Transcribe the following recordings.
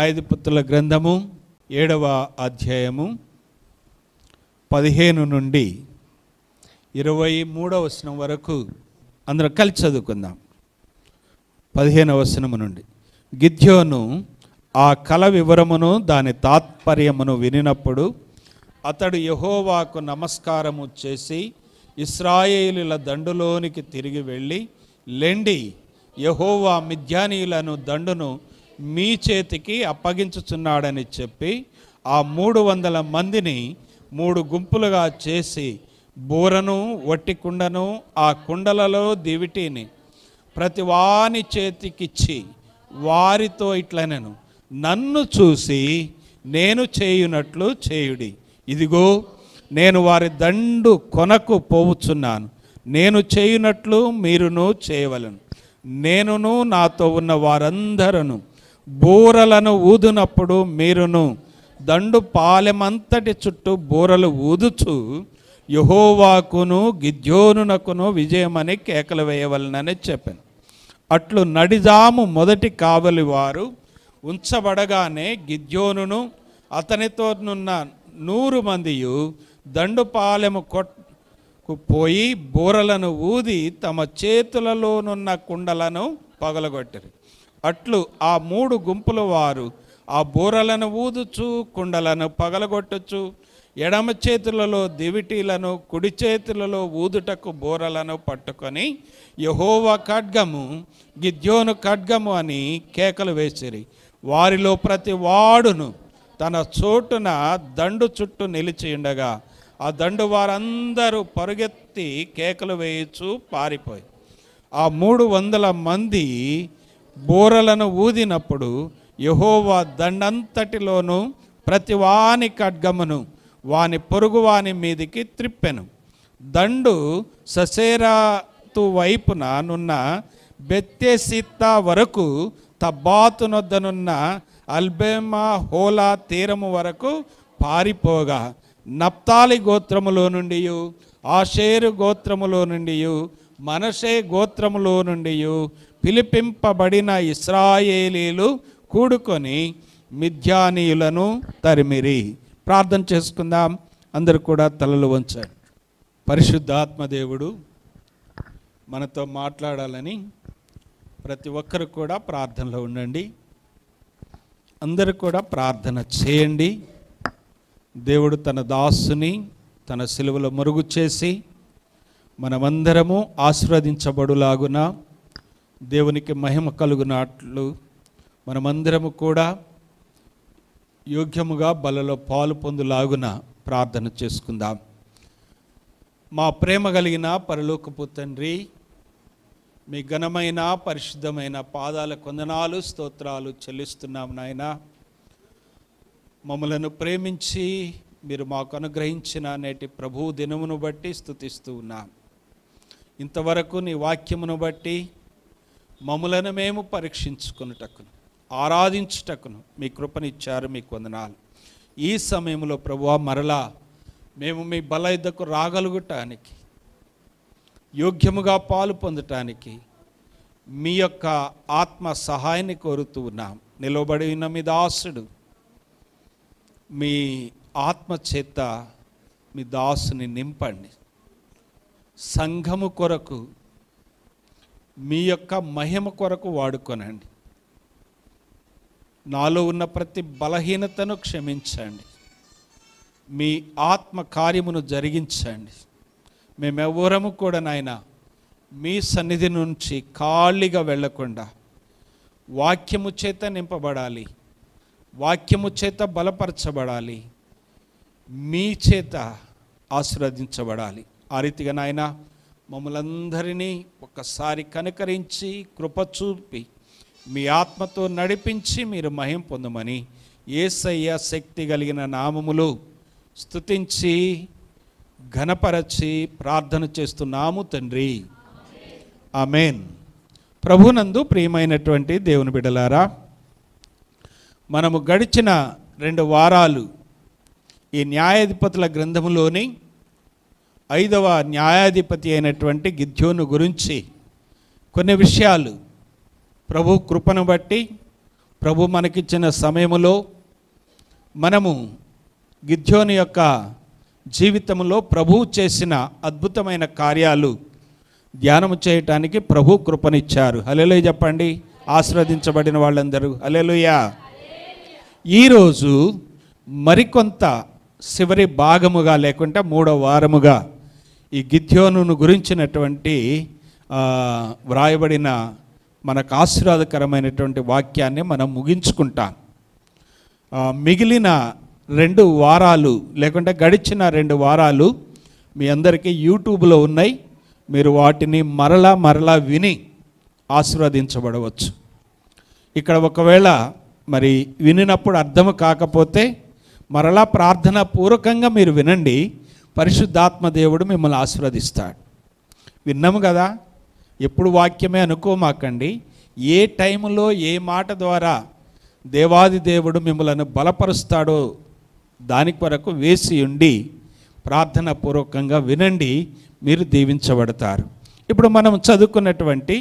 న్యాయాధిపతుల గ్రంథము 7వ అధ్యాయము 15 నుండి 23వ వచనం వరకు అందరం కలిసి చదువుకుందాం. 15వ వచనం నుండి. గిద్యోను ఆ కల వివరమును దాని తాత్పర్యమును వినినప్పుడు అతడు యెహోవాకు నమస్కారము చేసి ఇశ్రాయేలీయుల దండులోనికి తిరిగి వెళ్ళి, లెండి, యెహోవా మిద్యానీయులను దండును మీ చేతికి అప్పగించుచున్నాడని చెప్పి ఆ 300 మందిని 3 గుంపులుగా చేసి బూరను వట్టి కుండను ఆ కుండలలో దివిటీని ప్రతి వాని చేతికిచ్చి వారితో ఇట్లనెను, నన్ను చూసి నేను చేయునట్లు చేయుడి. ఇదిగో నేను వారి దండు కొనకు పోవుచున్నాను. నేను చేయునట్లు మీరును చేయవలెను. నేనును నాతో ఉన్న వారందరూ బూరలను ఊదునప్పుడు మీరును దండు పాలెమంతటి చుట్టూ బూరలు ఊదుచు యెహోవాకును గిద్యోనునకును విజయమని కేకలు వేయవలనని చెప్పాను. అట్లు నడిజాము మొదటి కావలి వారు ఉంచబడగానే గిద్యోనును అతనితోనున్న 100 మందియు దండుపాలెము కొట్టుకు పోయి బూరలను ఊది తమ చేతులలోనున్న కుండలను పగలగొట్టిరి. అట్లు ఆ 3 గుంపుల వారు ఆ బూరలను ఊదుచు కుండలను పగలగొట్టుచు ఎడమ చేతులలో దివిటీలను కుడి చేతులలో ఊదుటకు బూరలను పట్టుకొని యెహోవా ఖడ్గము గిద్యోను ఖడ్గము అని కేకలు వేసిరి. వారిలో ప్రతి వాడును తన చోటున దండు చుట్టూ నిలిచి ఉండగా ఆ దండు వారందరూ పరుగెత్తి కేకలు వేయచ్చు పారిపోయి ఆ 300 మంది బూరలను ఊదినప్పుడు యెహోవా దండంతటిలోనూ ప్రతి వాని ఖడ్గమును వాని పొరుగు వాని మీదికి త్రిప్పెను. దండు ససేరాతు వైపున నున్న బెత్తెసిత్తా వరకు తబ్బాతునొద్దనున్న అల్బేమా హోలా తీరము వరకు పారిపోగా నప్తాలి గోత్రములో నుండి ఆషేరు గోత్రములో నుండి మనషే గోత్రములో నుండి పిలిపింపబడిన ఇశ్రాయేలీలు కూడుకొని మిద్యానీయులను తరిమిరి. ప్రార్థన చేసుకుందాం. అందరూ కూడా తలలు వంచండి. పరిశుద్ధాత్మదేవుడు మనతో మాట్లాడాలని ప్రతి ఒక్కరు కూడా ప్రార్థనలో ఉండండి. అందరూ కూడా ప్రార్థన చేయండి. దేవుడు తన దాసుని తన సిలువలో మరుగు చేసి మనమందరము ఆశీర్వదించబడులాగున దేవునికి మహిమ కలుగునట్లు మనమందరము కూడా యోగ్యముగా బలలో పాలు పొందులాగున ప్రార్థన చేసుకుందాం. మా ప్రేమ కలిగిన పరలోకపు తండ్రి, మీ ఘనమైన పరిశుద్ధమైన పాదాల వందనాలు స్తోత్రాలు చెల్లిస్తున్నాం నాయన. మమ్మలను ప్రేమించి మీరు మాకు అనుగ్రహించిన నేటి ప్రభు దినమును బట్టి స్తుతిస్తూ ఉన్నాం. ఇంతవరకు నీ వాక్యమును బట్టి మమ్మలను మేము పరీక్షించుకున్నటకును ఆరాధించుటకును మీ కృపనిచ్చారు. మీకు వందనాలు. ఈ సమయంలో ప్రభువా మరలా మేము మీ బల యుద్ధకు రాగలుగుటానికి యోగ్యముగా పాలు పొందటానికి మీ యొక్క ఆత్మ సహాయాన్ని కోరుతూ ఉన్నాం. నిలబడి ఉన్న మీ దాసుడు మీ ఆత్మ చేత మీ దాసుని నింపండి. సంఘము కొరకు మీ యొక్క మహిమ కొరకు వాడుకొనండి. నాలో ఉన్న ప్రతి బలహీనతను క్షమించండి. మీ ఆత్మ కార్యమును జరిగించండి. మేమెవరము కూడా నాయన మీ సన్నిధి నుంచి ఖాళీగా వెళ్ళకుండా వాక్యము చేత నింపబడాలి, వాక్యము చేత బలపరచబడాలి, మీ చేత ఆశీర్వదించబడాలి. ఆ రీతిగా నాయన మమ్మలందరినీ ఒక్కసారి కనికరించి కృప చూపి మీ ఆత్మతో నడిపించి మీరు మహిమ పొందమని యేసయ్య శక్తి కలిగిన నామములో స్తుతించి ఘనపరచి ప్రార్థన చేస్తున్నాము తండ్రి. ఆమేన్. ప్రభునందు ప్రియమైనటువంటి దేవుని బిడ్డలారా, మనము గడిచిన 2 వారాలు ఈ న్యాయాధిపతుల గ్రంథములోని 5వ న్యాయాధిపతి అయినటువంటి గిద్యోను గురించి కొన్ని విషయాలు ప్రభు కృపను బట్టి ప్రభు మనకిచ్చిన సమయములో మనము గిద్యోను యొక్క జీవితంలో ప్రభువు చేసిన అద్భుతమైన కార్యాలు ధ్యానము చేయటానికి ప్రభు కృపనిచ్చారు. హల్లెలూయా చెప్పండి. ఆశీర్వదించబడిన వాళ్ళందరూ హల్లెలూయా. ఈరోజు మరికొంత చివరి భాగముగా లేకుంటే 3వ వారముగా ఈ గిద్యోనును గురించినటువంటి వ్రాయబడిన మనకు ఆశీర్వాదకరమైనటువంటి వాక్యాన్ని మనం ముగించుకుంటాం. మిగిలిన 2 వారాలు లేకుంటే గడిచిన 2 వారాలు మీ అందరికీ యూట్యూబ్లో ఉన్నాయి. మీరు వాటిని మరలా విని ఆశీర్వదించబడవచ్చు. ఇక్కడ ఒకవేళ మరి వినినప్పుడు అర్థం కాకపోతే మరలా ప్రార్థనా పూర్వకంగా మీరు వినండి. పరిశుద్ధాత్మ దేవుడు మిమ్మల్ని ఆశీర్వదిస్తాడు. విన్నాము కదా, ఎప్పుడు వాక్యమే అనుకోమాకండి. ఏ టైంలో ఏ మాట ద్వారా దేవాది దేవుడు మిమ్మల్ని బలపరుస్తాడో దాని కొరకు వేసి ఉండి ప్రార్థన పూర్వకంగా వినండి, మీరు దీవించబడతారు. ఇప్పుడు మనం చదువుకున్నటువంటి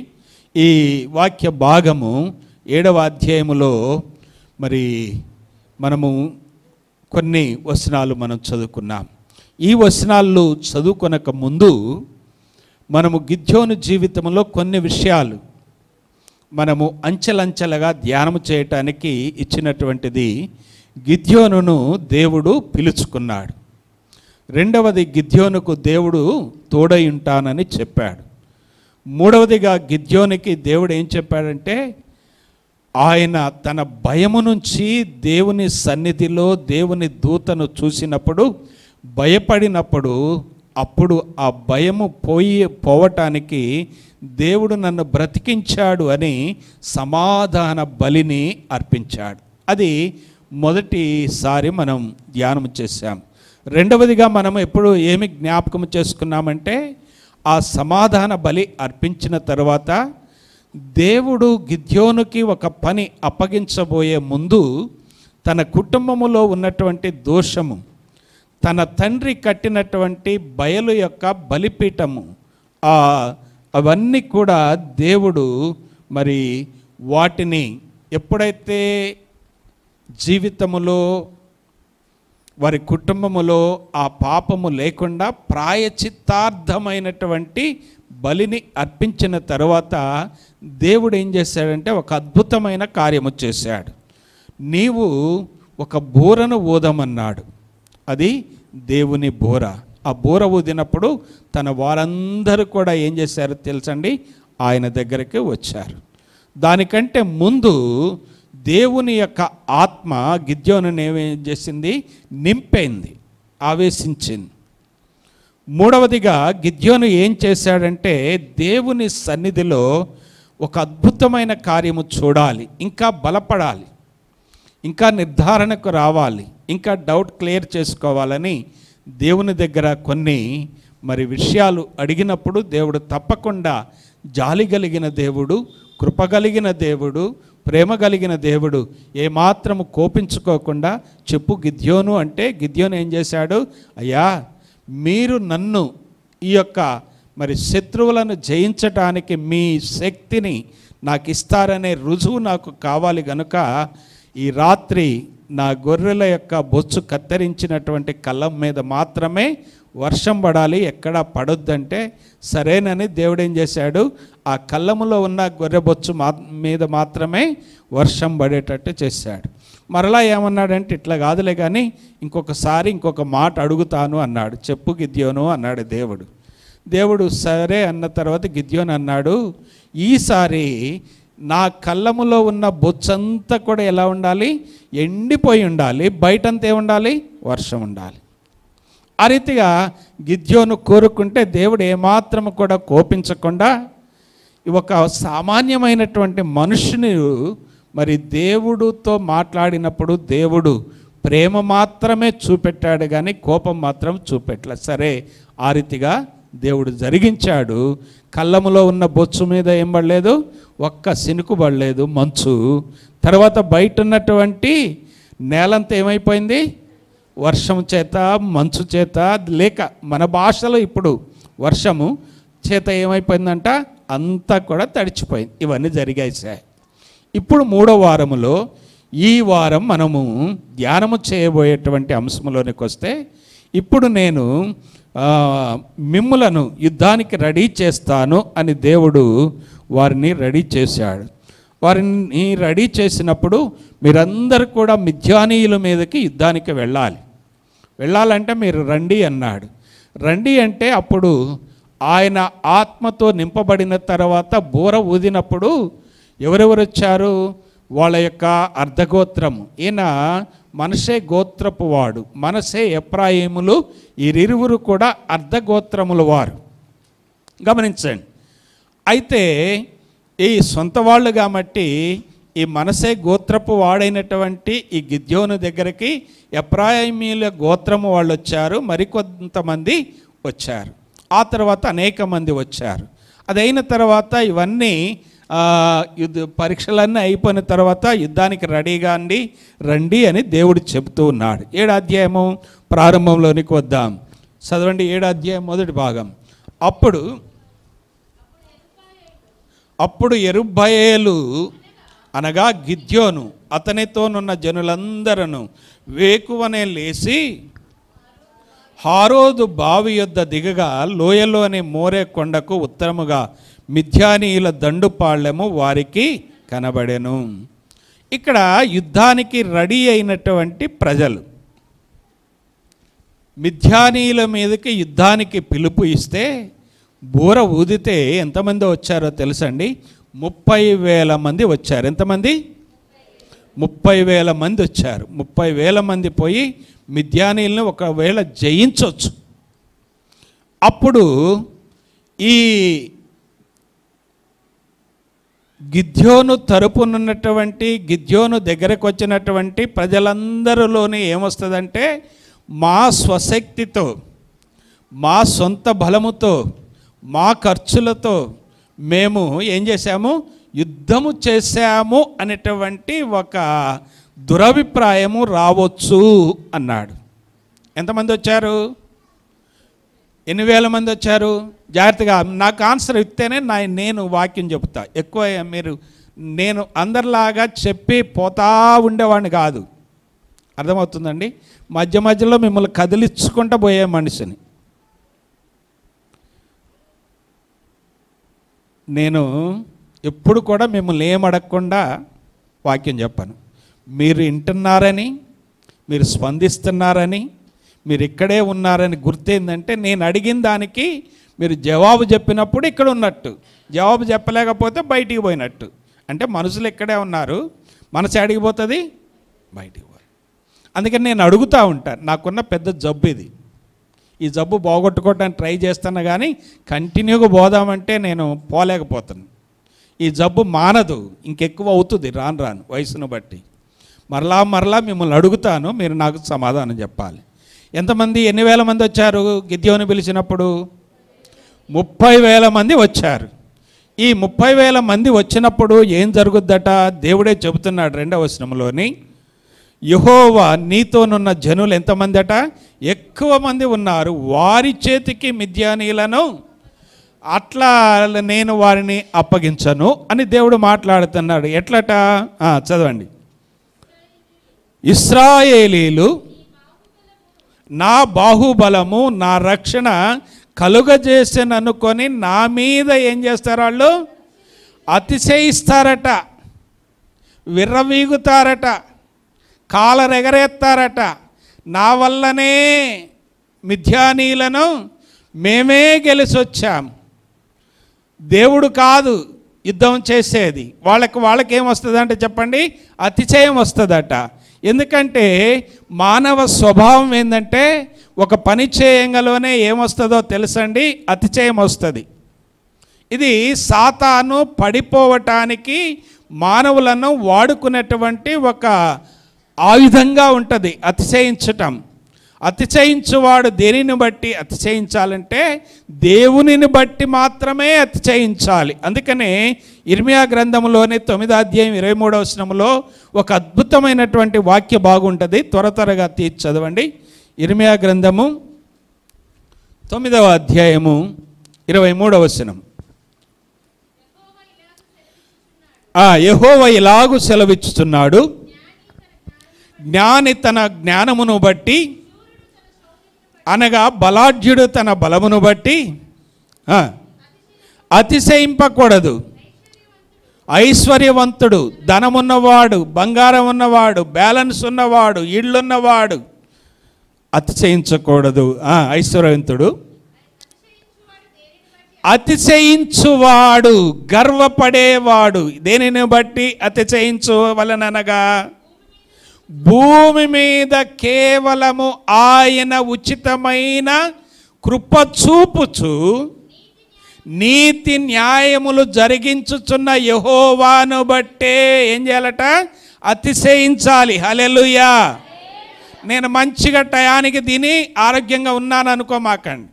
ఈ వాక్య భాగము 7వ అధ్యాయములో మరి మనము కొన్ని వచనాలు మనం చదువుకున్నాం. ఈ వచనాలు చదువుకొనక ముందు మనము గిద్యోను జీవితంలో కొన్ని విషయాలు మనము అంచెలంచెలుగా ధ్యానం చేయటానికి ఇచ్చినటువంటిది. గిద్యోనును దేవుడు పిలుచుకున్నాడు. రెండవది, గిద్యోనుకు దేవుడు తోడై ఉంటానని చెప్పాడు. మూడవదిగా గిద్యోనికి దేవుడు ఏం చెప్పాడంటే, ఆయన తన భయము నుంచి దేవుని సన్నిధిలో దేవుని దూతను చూసినప్పుడు భయపడినప్పుడు అప్పుడు ఆ భయము పోవటానికి దేవుడు నన్ను బ్రతికించాడు అని సమాధాన బలిని అర్పించాడు. అది మొదటిసారి మనం ధ్యానం చేశాం. రెండవదిగా మనం ఎప్పుడు ఏమి జ్ఞాపకం చేసుకున్నామంటే, ఆ సమాధాన బలి అర్పించిన తర్వాత దేవుడు గిద్యోనుకి ఒక పని అప్పగించబోయే ముందు తన కుటుంబములో ఉన్నటువంటి దోషము, తన తండ్రి కట్టినటువంటి బయలు యొక్క బలిపీఠము, అవన్నీ కూడా దేవుడు మరి వాటిని ఎప్పుడైతే జీవితములో వారి కుటుంబములో ఆ పాపము లేకుండా ప్రాయచిత్తార్థమైనటువంటి బలిని అర్పించిన తర్వాత దేవుడు ఏం చేశాడంటే ఒక అద్భుతమైన కార్యము చేశాడు. నీవు ఒక బూరను ఊదమన్నాడు. అది దేవుని బూర. ఆ బూర ఊదినప్పుడు తన వారందరూ కూడా ఏం చేశారో తెలుసండి, ఆయన దగ్గరికి వచ్చారు. దానికంటే ముందు దేవుని యొక్క ఆత్మ గిద్యోనుని ఏమేం చేసింది, నింపైంది, ఆవేశించింది. మూడవదిగా గిద్యోను ఏం చేశాడంటే, దేవుని సన్నిధిలో ఒక అద్భుతమైన కార్యము చూడాలి, ఇంకా బలపడాలి, ఇంకా నిర్ధారణకు రావాలి, ఇంకా డౌట్ క్లియర్ చేసుకోవాలని దేవుని దగ్గర కొన్ని మరి విషయాలు అడిగినప్పుడు దేవుడు తప్పకుండా జాలి కలిగిన దేవుడు, కృప కలిగిన దేవుడు, ప్రేమ కలిగిన దేవుడు, ఏమాత్రము కోపించుకోకుండా చెప్పు గిద్యోను అంటే, గిద్యోను ఏం చేశాడు, అయ్యా మీరు నన్ను ఈ యొక్క మరి శత్రువులను జయించటానికి మీ శక్తిని నాకు ఇస్తారనే రుజువు నాకు కావాలి గనుక ఈ రాత్రి నా గొర్రెల యొక్క బొచ్చు కత్తిరించినటువంటి కళ్ళం మీద మాత్రమే వర్షం పడాలి, ఎక్కడా పడొద్దంటే సరేనని దేవుడు ఏం చేశాడు, ఆ కళ్ళములో ఉన్న గొర్రె బొచ్చు మీద మాత్రమే వర్షం పడేటట్టు చేశాడు. మరలా ఏమన్నాడంటే, ఇట్లా కాదులే కానీ ఇంకొక మాట అడుగుతాను అన్నాడు. చెప్పు గిద్యోను అన్నాడు దేవుడు సరే అన్న తర్వాత గిద్యోను అన్నాడు, ఈసారి నా కళ్ళములో ఉన్న బొచ్చంతా కూడా ఎలా ఉండాలి, ఎండిపోయి ఉండాలి, బయటంతా ఏముండాలి, వర్షం ఉండాలి. ఆ రీతిగా గిద్యోను కోరుకుంటే దేవుడు ఏమాత్రము కూడా కోపించకుండా ఒక సామాన్యమైనటువంటి మనుషుని మరి దేవుడితో మాట్లాడినప్పుడు దేవుడు ప్రేమ మాత్రమే చూపెట్టాడు కానీ కోపం మాత్రం చూపెట్టలేదు. సరే, ఆ రీతిగా దేవుడు జరిగించాడు. కళ్ళములో ఉన్న బొచ్చు మీద ఏం పడలేదు, ఒక్క సినుకు పడలేదు, మంచు. తర్వాత బయట ఉన్నటువంటి నేలంతా ఏమైపోయింది, వర్షం చేత మంచు చేత, లేక మన భాషలో ఇప్పుడు వర్షము చేత ఏమైపోయిందంట, అంతా కూడా తడిచిపోయింది. ఇవన్నీ జరిగాయి సార్. ఇప్పుడు 3వ వారములో ఈ వారం మనము ధ్యానము చేయబోయేటువంటి అంశంలోనికి వస్తే, ఇప్పుడు నేను మిమ్ములను యుద్ధానికి రెడీ చేస్తాను అని దేవుడు వారిని రెడీ చేశాడు. వారిని రెడీ చేసినప్పుడు మీరందరూ కూడా మిద్యానీయుల మీదకి యుద్ధానికి వెళ్ళాలంటే మీరు రండి అన్నాడు. రండి అంటే అప్పుడు ఆయన ఆత్మతో నింపబడిన తర్వాత బూర ఊదినప్పుడు ఎవరెవరు వచ్చారు? వాళ్ళ యొక్క అర్ధగోత్రము. ఈయన మనషే గోత్రపు వాడు, మనషే ఎఫ్రాయిములు, వీరిరువురు కూడా అర్ధగోత్రముల వారు. గమనించండి. అయితే ఈ సొంత వాళ్ళు కాబట్టి ఈ మనషే గోత్రపు వాడైనటువంటి ఈ గిద్యోను దగ్గరికి ఎఫ్రాయిమీల గోత్రము వాళ్ళు వచ్చారు, మరికొంతమంది వచ్చారు. ఆ తర్వాత అనేక మంది వచ్చారు. అదైన తర్వాత ఇవన్నీ పరీక్షలన్నీ అయిపోయిన తర్వాత యుద్ధానికి రెడీగా రండి అని దేవుడు చెబుతూ ఉన్నాడు. 7వ అధ్యాయము ప్రారంభంలోనికి వద్దాం. చదవండి. 7వ అధ్యాయం మొదటి భాగం. అప్పుడు యెరుబ్బయలు అనగా గిద్యోను అతనితోనున్న జనులందరూ వేకువనే లేచి హారోదు బావి యొద్ద దిగగా లోయలోని మోరే కొండకు ఉత్తరముగా మిద్యానీయుల దండుపాళ్యము వారికి కనబడెను. ఇక్కడ యుద్ధానికి రెడీ అయినటువంటి ప్రజలు మిద్యానీయుల మీదకి యుద్ధానికి పిలుపు ఇస్తే బూర ఊదితే ఎంతమంది వచ్చారో తెలుసండి? 30,000 మంది వచ్చారు. ఎంతమంది? 30,000 మంది వచ్చారు. 30,000 మంది పోయి మిద్యానీయులను ఒకవేళ జయించవచ్చు. అప్పుడు ఈ గిద్యోను తరపునున్నటువంటి గిద్యోను దగ్గరకు వచ్చినటువంటి ప్రజలందరిలోనే ఏమొస్తుందంటే, మా స్వశక్తితో, మా సొంత బలముతో, మా ఖర్చులతో మేము ఏం చేశాము? యుద్ధము చేశాము అనేటువంటి ఒక దురభిప్రాయము రావచ్చు అన్నాడు. ఎంతమంది వచ్చారు? 8,000 మంది వచ్చారు. జాగ్రత్తగా నాకు ఆన్సర్ ఇస్తేనే నేను వాక్యం చెబుతా. ఎక్కువ నేను అందరిలాగా చెప్పి పోతా ఉండేవాడిని కాదు. అర్థమవుతుందండి? మధ్య మధ్యలో మిమ్మల్ని కదిలించుకుంటూ పోయే మనిషిని నేను. ఎప్పుడు కూడా మిమ్మల్ని ఏమడగకుండా వాక్యం చెప్పాను. మీరు వింటున్నారని, మీరు స్పందిస్తున్నారని, మీరు ఇక్కడే ఉన్నారని గుర్తేందంటే, నేను అడిగిన దానికి మీరు జవాబు చెప్పినప్పుడు ఇక్కడ ఉన్నట్టు, జవాబు చెప్పలేకపోతే బయటికి పోయినట్టు. అంటే మనుషులు ఇక్కడే ఉన్నారు, మనసు అడిగిపోతుంది, బయటికి పోయి. అందుకని నేను అడుగుతూ ఉంటాను. నాకున్న పెద్ద జబ్బు ఇది. ఈ జబ్బు పోగొట్టుకోవడానికి ట్రై చేస్తున్నా కానీ కంటిన్యూగా పోదామంటే నేను పోలేకపోతాను. ఈ జబ్బు మానదు, ఇంకెక్కువ అవుతుంది రాను వయసును బట్టి. మరలా మిమ్మల్ని అడుగుతాను, మీరు నాకు సమాధానం చెప్పాలి. ఎంతమంది? 8,000 మంది వచ్చారు గిద్యోను పిలిచినప్పుడు? 30,000 మంది వచ్చారు. ఈ 30,000 మంది వచ్చినప్పుడు ఏం జరుగుద్దట? దేవుడే చెబుతున్నాడు 2వ వచనంలోని, యెహోవా నీతోనున్న జనులు ఎంతమంది అట? ఎక్కువ మంది ఉన్నారు. వారి చేతికి మిద్యానీయులను అట్లా నేను వారిని అప్పగించను అని దేవుడు మాట్లాడుతున్నాడు. ఎట్లట? చదవండి. ఇశ్రాయేలీలు నా బాహుబలము, నా రక్షణ కలుగజేసననుకొని నా మీద ఏం చేస్తారు? వాళ్ళు అతిశయిస్తారట, విర్రవీగుతారట, కాలరెగరేస్తారట. నా వల్లనే మిద్యానీయులను మేమే గెలిచొచ్చాం. దేవుడు కాదు యుద్ధం చేసేది. వాళ్ళకి ఏమొస్తుంది అంటే చెప్పండి? అతిశయం వస్తుందట. ఎందుకంటే మానవ స్వభావం ఏంటంటే, ఒక పని చేయంగలోనే ఏమొస్తుందో తెలుసండి? అతిశయం వస్తుంది. ఇది సాతాను పడిపోవటానికి మానవులను వాడుకునేటువంటి ఒక ఆయుధంగా ఉంటుంది అతిశయించటం. అతిశయించువాడు దేనిని బట్టి అతిశయించాలంటే దేవునిని బట్టి మాత్రమే అతిశయించాలి. అందుకనే ఇర్మియా గ్రంథంలోని 9వ అధ్యాయం 23వ వచనంలో ఒక అద్భుతమైనటువంటి వాక్య బాగుంటుంది. త్వరగా తీర్చి చదవండి. ఇర్మియా గ్రంథము 9వ అధ్యాయము 23వ వచనం. యెహోవా ఇలాగు సెలవిచ్చుతున్నాడు, జ్ఞాని తన జ్ఞానమును బట్టి, అనగా బలాఢ్యుడు తన బలమును బట్టి అతిశయింపకూడదు. ఐశ్వర్యవంతుడు, ధనమున్నవాడు, బంగారం ఉన్నవాడు, బ్యాలెన్స్ ఉన్నవాడు, ఇళ్ళున్నవాడు అతిశయించకూడదు. ఐశ్వర్యవంతుడు అతిశయించువాడు, గర్వపడేవాడు దేనిని బట్టి అతిశయించవలననగా, భూమి మీద కేవలము ఆయన ఉచితమైన కృప చూపుచు నీతి న్యాయములు జరిగించుచున్న యెహోవాను బట్టే ఏం చేయాలట? అతిశయించాలి. హల్లెలూయా. నేను మంచిగా టయానికి తిని ఆరోగ్యంగా ఉన్నాను అనుకోమాకండి.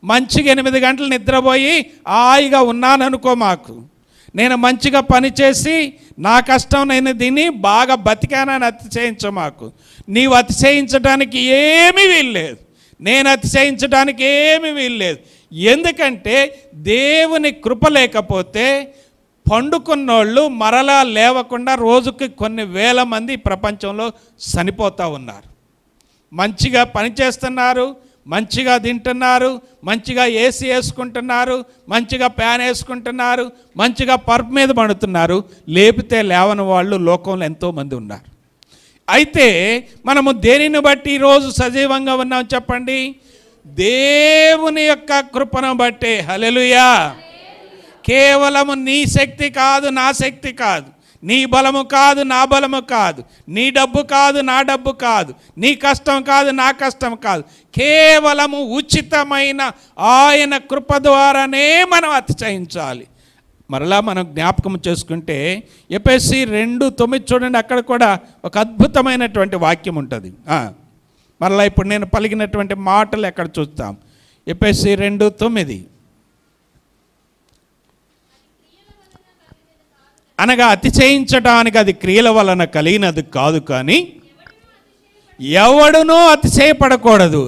మంచిగా 8 గంటలు నిద్రపోయి హాయిగా ఉన్నాను అనుకోమాకు. నేను మంచిగా పనిచేసి నా కష్టం నేను తిని బాగా బతికానని అతిశయించమాకు. నీవు అతిశయించడానికి ఏమీ వీల్లేదు, నేను అతిశయించడానికి ఏమీ వీల్లేదు. ఎందుకంటే దేవుని కృప లేకపోతే పండుకున్నోళ్ళు మరలా లేవకుండా రోజుకి కొన్ని వేల మంది ప్రపంచంలో చనిపోతూ ఉన్నారు. మంచిగా పనిచేస్తున్నారు, మంచిగా తింటున్నారు, మంచిగా ఏసీ వేసుకుంటున్నారు, మంచిగా ఫ్యాన్ వేసుకుంటున్నారు, మంచిగా పరుపు మీద పడుతున్నారు, లేపితే లేవని వాళ్ళు లోకంలో ఎంతోమంది ఉన్నారు. అయితే మనము దేనిని బట్టి ఈరోజు సజీవంగా ఉన్నాం చెప్పండి? దేవుని యొక్క కృపను బట్టే. హల్లెలూయా. కేవలము నీ శక్తి కాదు, నా శక్తి కాదు, నీ బలము కాదు, నా బలము కాదు, నీ డబ్బు కాదు, నా డబ్బు కాదు, నీ కష్టం కాదు, నా కష్టం కాదు, కేవలము ఉచితమైన ఆయన కృప ద్వారానే మనం అతిశయించాలి. మరలా మనం జ్ఞాపకం చేసుకుంటే ఎఫెసీ 2:9 చూడండి, అక్కడ కూడా ఒక అద్భుతమైనటువంటి వాక్యం ఉంటుంది. మరలా ఇప్పుడు నేను పలికినటువంటి మాటలు ఎక్కడ చూస్తాం? ఎఫెసీ 2:9 అనగా అతిశయించడానికి అది క్రియల వలన కలిగినది కాదు, కానీ ఎవడునూ అతిశయపడకూడదు.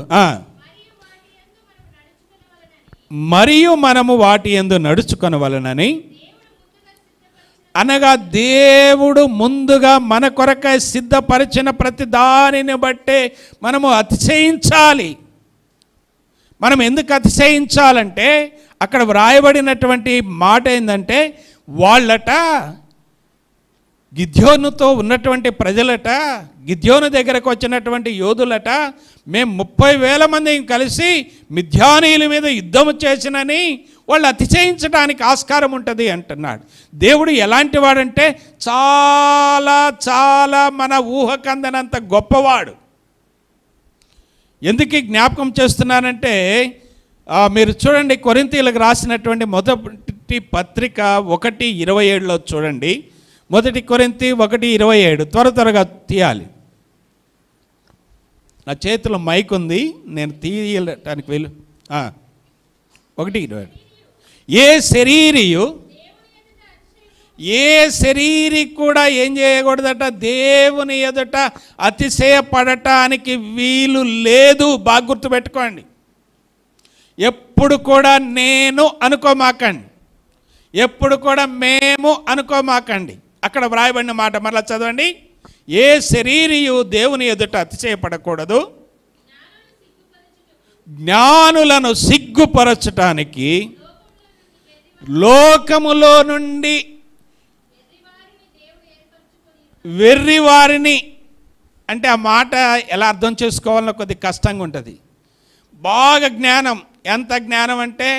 మరియు మనము వాటి యందు నడుచుకొనవలెనని, అనగా దేవుడు ముందుగా మన కొరకై సిద్ధపరిచిన ప్రతి దానిని బట్టే మనము అతిశయించాలి. మనం ఎందుకు అతిశయించాలంటే అక్కడ వ్రాయబడినటువంటి మాట ఏంటంటే, వాళ్ళట గిద్యోనుతో ఉన్నటువంటి ప్రజలట, గిద్యోను దగ్గరకు వచ్చినటువంటి యోధులట, మేము 30,000 మంది కలిసి మిద్యానీయుల మీద యుద్ధము చేసినని వాళ్ళు అతిశయించడానికి ఆస్కారం ఉంటుంది అంటున్నాడు. దేవుడు ఎలాంటి వాడంటే చాలా చాలా మన ఊహకందనంత గొప్పవాడు. ఎందుకు జ్ఞాపకం చేస్తున్నానంటే, మీరు చూడండి కొరింథీయులకు రాసినటువంటి మొదటి పత్రిక 1:27 చూడండి. 1 కొరింథీ 1:27 త్వరగా తీయాలి. నా చేతిలో మైక్ ఉంది, నేను తీయటానికి వెళ్ళు. 1:27 ఏ శరీరి కూడా ఏం చేయకూడదట? దేవుని ఎదుట అతిశయపడటానికి వీలు లేదు. బాగా గుర్తుపెట్టుకోండి. ఎప్పుడు కూడా నేను అనుకోమాకండి, ఎప్పుడు కూడా మేము అనుకోమాకండి. అక్కడ వ్రాయబడిన మాట మరలా చదవండి. ఏ శరీరియు దేవుని ఎదుట అతిశయపడకూడదు, జ్ఞానులను సిగ్గుపరచటానికి లోకములో నుండి వెర్రివారిని, అంటే ఆ మాట ఎలా అర్థం చేసుకోవాలన్న కొద్ది కష్టంగా ఉంటుంది. బాగా జ్ఞానం, ఎంత జ్ఞానం అంటే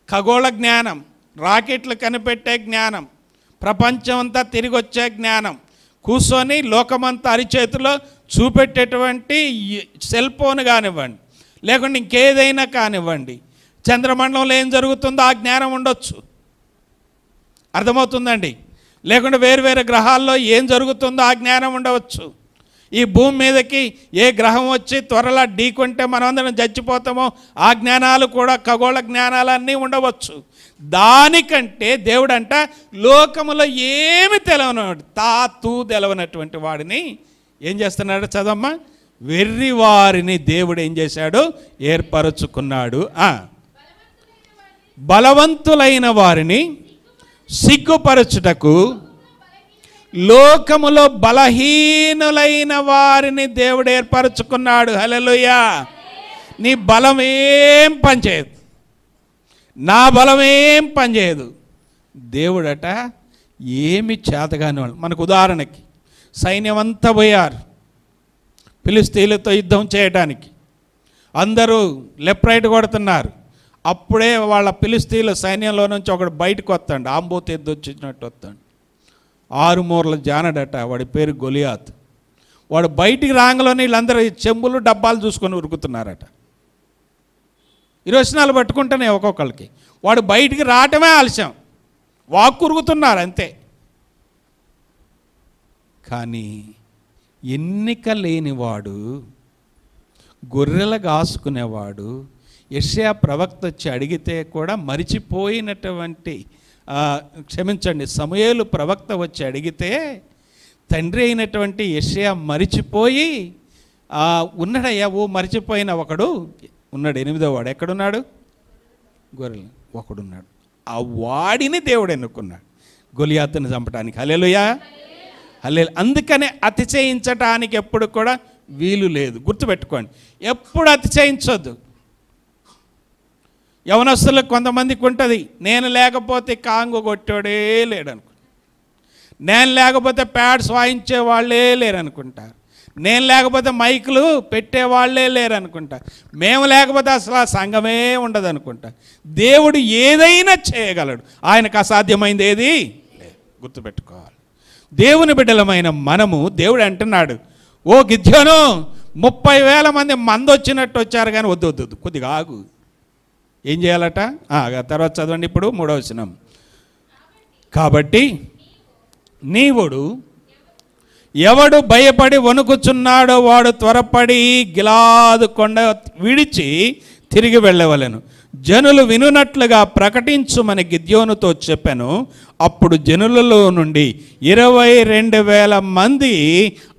ఖగోళ జ్ఞానం, రాకెట్లు కనిపెట్టే జ్ఞానం, ప్రపంచం అంతా తిరిగి వచ్చే జ్ఞానం, కూర్చొని లోకమంతా అరిచేతిలో చూపెట్టేటువంటి సెల్ ఫోన్ కానివ్వండి, లేకుంటే ఇంకేదైనా కానివ్వండి, చంద్రమండలంలో ఏం జరుగుతుందో ఆ జ్ఞానం ఉండొచ్చు, అర్థమవుతుందండి. లేకుంటే వేరు వేరే గ్రహాల్లో ఏం జరుగుతుందో ఆ జ్ఞానం ఉండవచ్చు. ఈ భూమి మీదకి ఏ గ్రహం వచ్చి త్వరలా ఢీకొంటే మనమందరం చచ్చిపోతామో ఆ జ్ఞానాలు కూడా, ఖగోళ జ్ఞానాలన్నీ ఉండవచ్చు. దానికంటే దేవుడంట లోకములో ఏమి తెలవనవాడు, తాతూ తెలవనటువంటి వాడిని ఏం చేస్తున్నాడు? చదవమ్మా. వెర్రి వారిని దేవుడు ఏం చేశాడు? ఏర్పరచుకున్నాడు. బలవంతులైన వారిని సిగ్గుపరచుటకు లోకములో బలహీనులైన వారిని దేవుడు ఏర్పరచుకున్నాడు. హల్లెలూయా. నీ బలం ఏం పనిచేయదు, నా బలం ఏం పనిచేయదు. దేవుడట ఏమి చేతగాని వాళ్ళు. మనకు ఉదాహరణకి సైన్యం అంతా పోయారు ఫిలిష్తీయులతో యుద్ధం చేయడానికి. అందరూ లెఫ్ట్ రైట్ కొడుతున్నారు. అప్పుడే వాళ్ళ ఫిలిష్తీయుల సైన్యంలో నుంచి ఒకడు బయటకు వస్తాడు, ఆంబోతు ఎద్దు వచ్చినట్టు వస్తాడు. 6 మూరల జానడట, వాడి పేరు గొలియాత్. వాడు బయటికి రాంగలోనే వీళ్ళందరూ చెంబులు డబ్బాలు చూసుకొని ఉరుకుతున్నారట. 20 పట్టుకుంటేనే ఒక్కొక్కరికి. వాడు బయటికి రావటమే ఆలస్యం, వాక్కురుగుతున్నారు అంతే. కానీ ఎన్నిక లేనివాడు, గొర్రెలు కాసుకునేవాడు, యెషయా ప్రవక్త వచ్చి అడిగితే కూడా మరిచిపోయినటువంటి, క్షమించండి, సమూయేలు ప్రవక్త వచ్చి అడిగితే తండ్రి అయినటువంటి యెషయా మరిచిపోయి, ఉన్నాడయ్యా ఓ మరిచిపోయిన ఒకడు ఉన్నాడు, 8వ వాడు ఎక్కడున్నాడు? గొర్రెలు ఒకడున్నాడు. ఆ వాడిని దేవుడు ఎన్నుకున్నాడు గొలియాతుని చంపడానికి. హల్లెలూయా, హల్లెలూయా. అందుకనే అతిశయించటానికి ఎప్పుడు కూడా వీలు లేదు. గుర్తుపెట్టుకోండి, ఎప్పుడు అతిశయించొద్దు. యవనస్తులకు కొంతమందికి ఉంటుంది, నేను లేకపోతే కాంగు కొట్టోడే లేడనుకుంటా, నేను లేకపోతే ప్యాడ్స్ వాయించే వాళ్ళే లేరనుకుంటారు, నేను లేకపోతే మైకులు పెట్టేవాళ్ళే లేరనుకుంటా, మేము లేకపోతే అసలు ఆ సంఘమే ఉండదు అనుకుంటా. దేవుడు ఏదైనా చేయగలడు, ఆయనకు అసాధ్యమైంది ఏది లేదు. గుర్తుపెట్టుకోవాలి. దేవుని బిడ్డలమైన మనము, దేవుడు అంటున్నాడు, ఓ గిద్యోను 30,000 మంది మందొచ్చినట్టు వచ్చారు కానీ వద్దు వద్దు కొద్దిగా ఆగు. ఏం చేయాలట? తర్వాత చదవండి ఇప్పుడు 3వ వచనం. కాబట్టి నీవుడు ఎవడు భయపడి వణుకుచున్నాడో వాడు త్వరపడి గిలాదు కొండ విడిచి తిరిగి వెళ్ళవలెను. జనులు వినున్నట్లుగా ప్రకటించుమని గిద్యోనుతో చెప్పాను. అప్పుడు జనులలో నుండి 22,000 మంది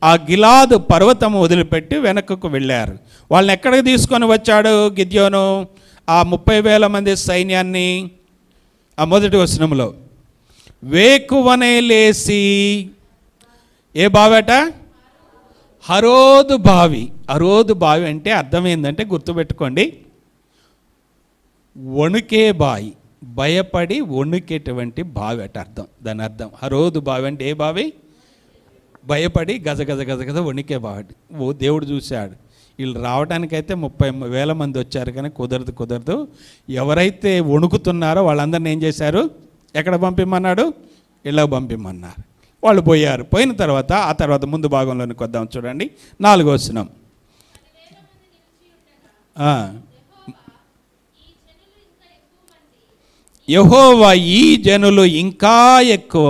ఆ గిలాదు పర్వతం వదిలిపెట్టి వెనకకు వెళ్ళారు. వాళ్ళని ఎక్కడికి తీసుకొని వచ్చాడు గిద్యోను? ఆ 30,000 మంది సైన్యాన్ని ఆ మొదటి వచనంలో వేకువనే లేసి, ఏ బావట? హరోదు బావి. హరోదు బావి అంటే అర్థం ఏంటంటే, గుర్తుపెట్టుకోండి, వణుకే బావి, భయపడి వణుకేటువంటి బావి అట అర్థం. దాని అర్థం హరోదు బావి అంటే ఏ బావి? భయపడి గజగజ గజగజ వణికే బావి. ఓ దేవుడు చూశాడు, వీళ్ళు రావడానికైతే 30,000 మంది వచ్చారు కానీ కుదరదు. ఎవరైతే వణుకుతున్నారో వాళ్ళందరినీ ఏం చేశారు? ఎక్కడ పంపిమ్మన్నాడు? ఇళ్ళకు పంపిమ్మన్నారు. వాళ్ళు పోయారు. పోయిన తర్వాత ఆ తర్వాత ముందు భాగంలోనికి వద్దాం, చూడండి 4వ వచనం. యెహోవా ఈ జనులు ఇంకా ఎక్కువ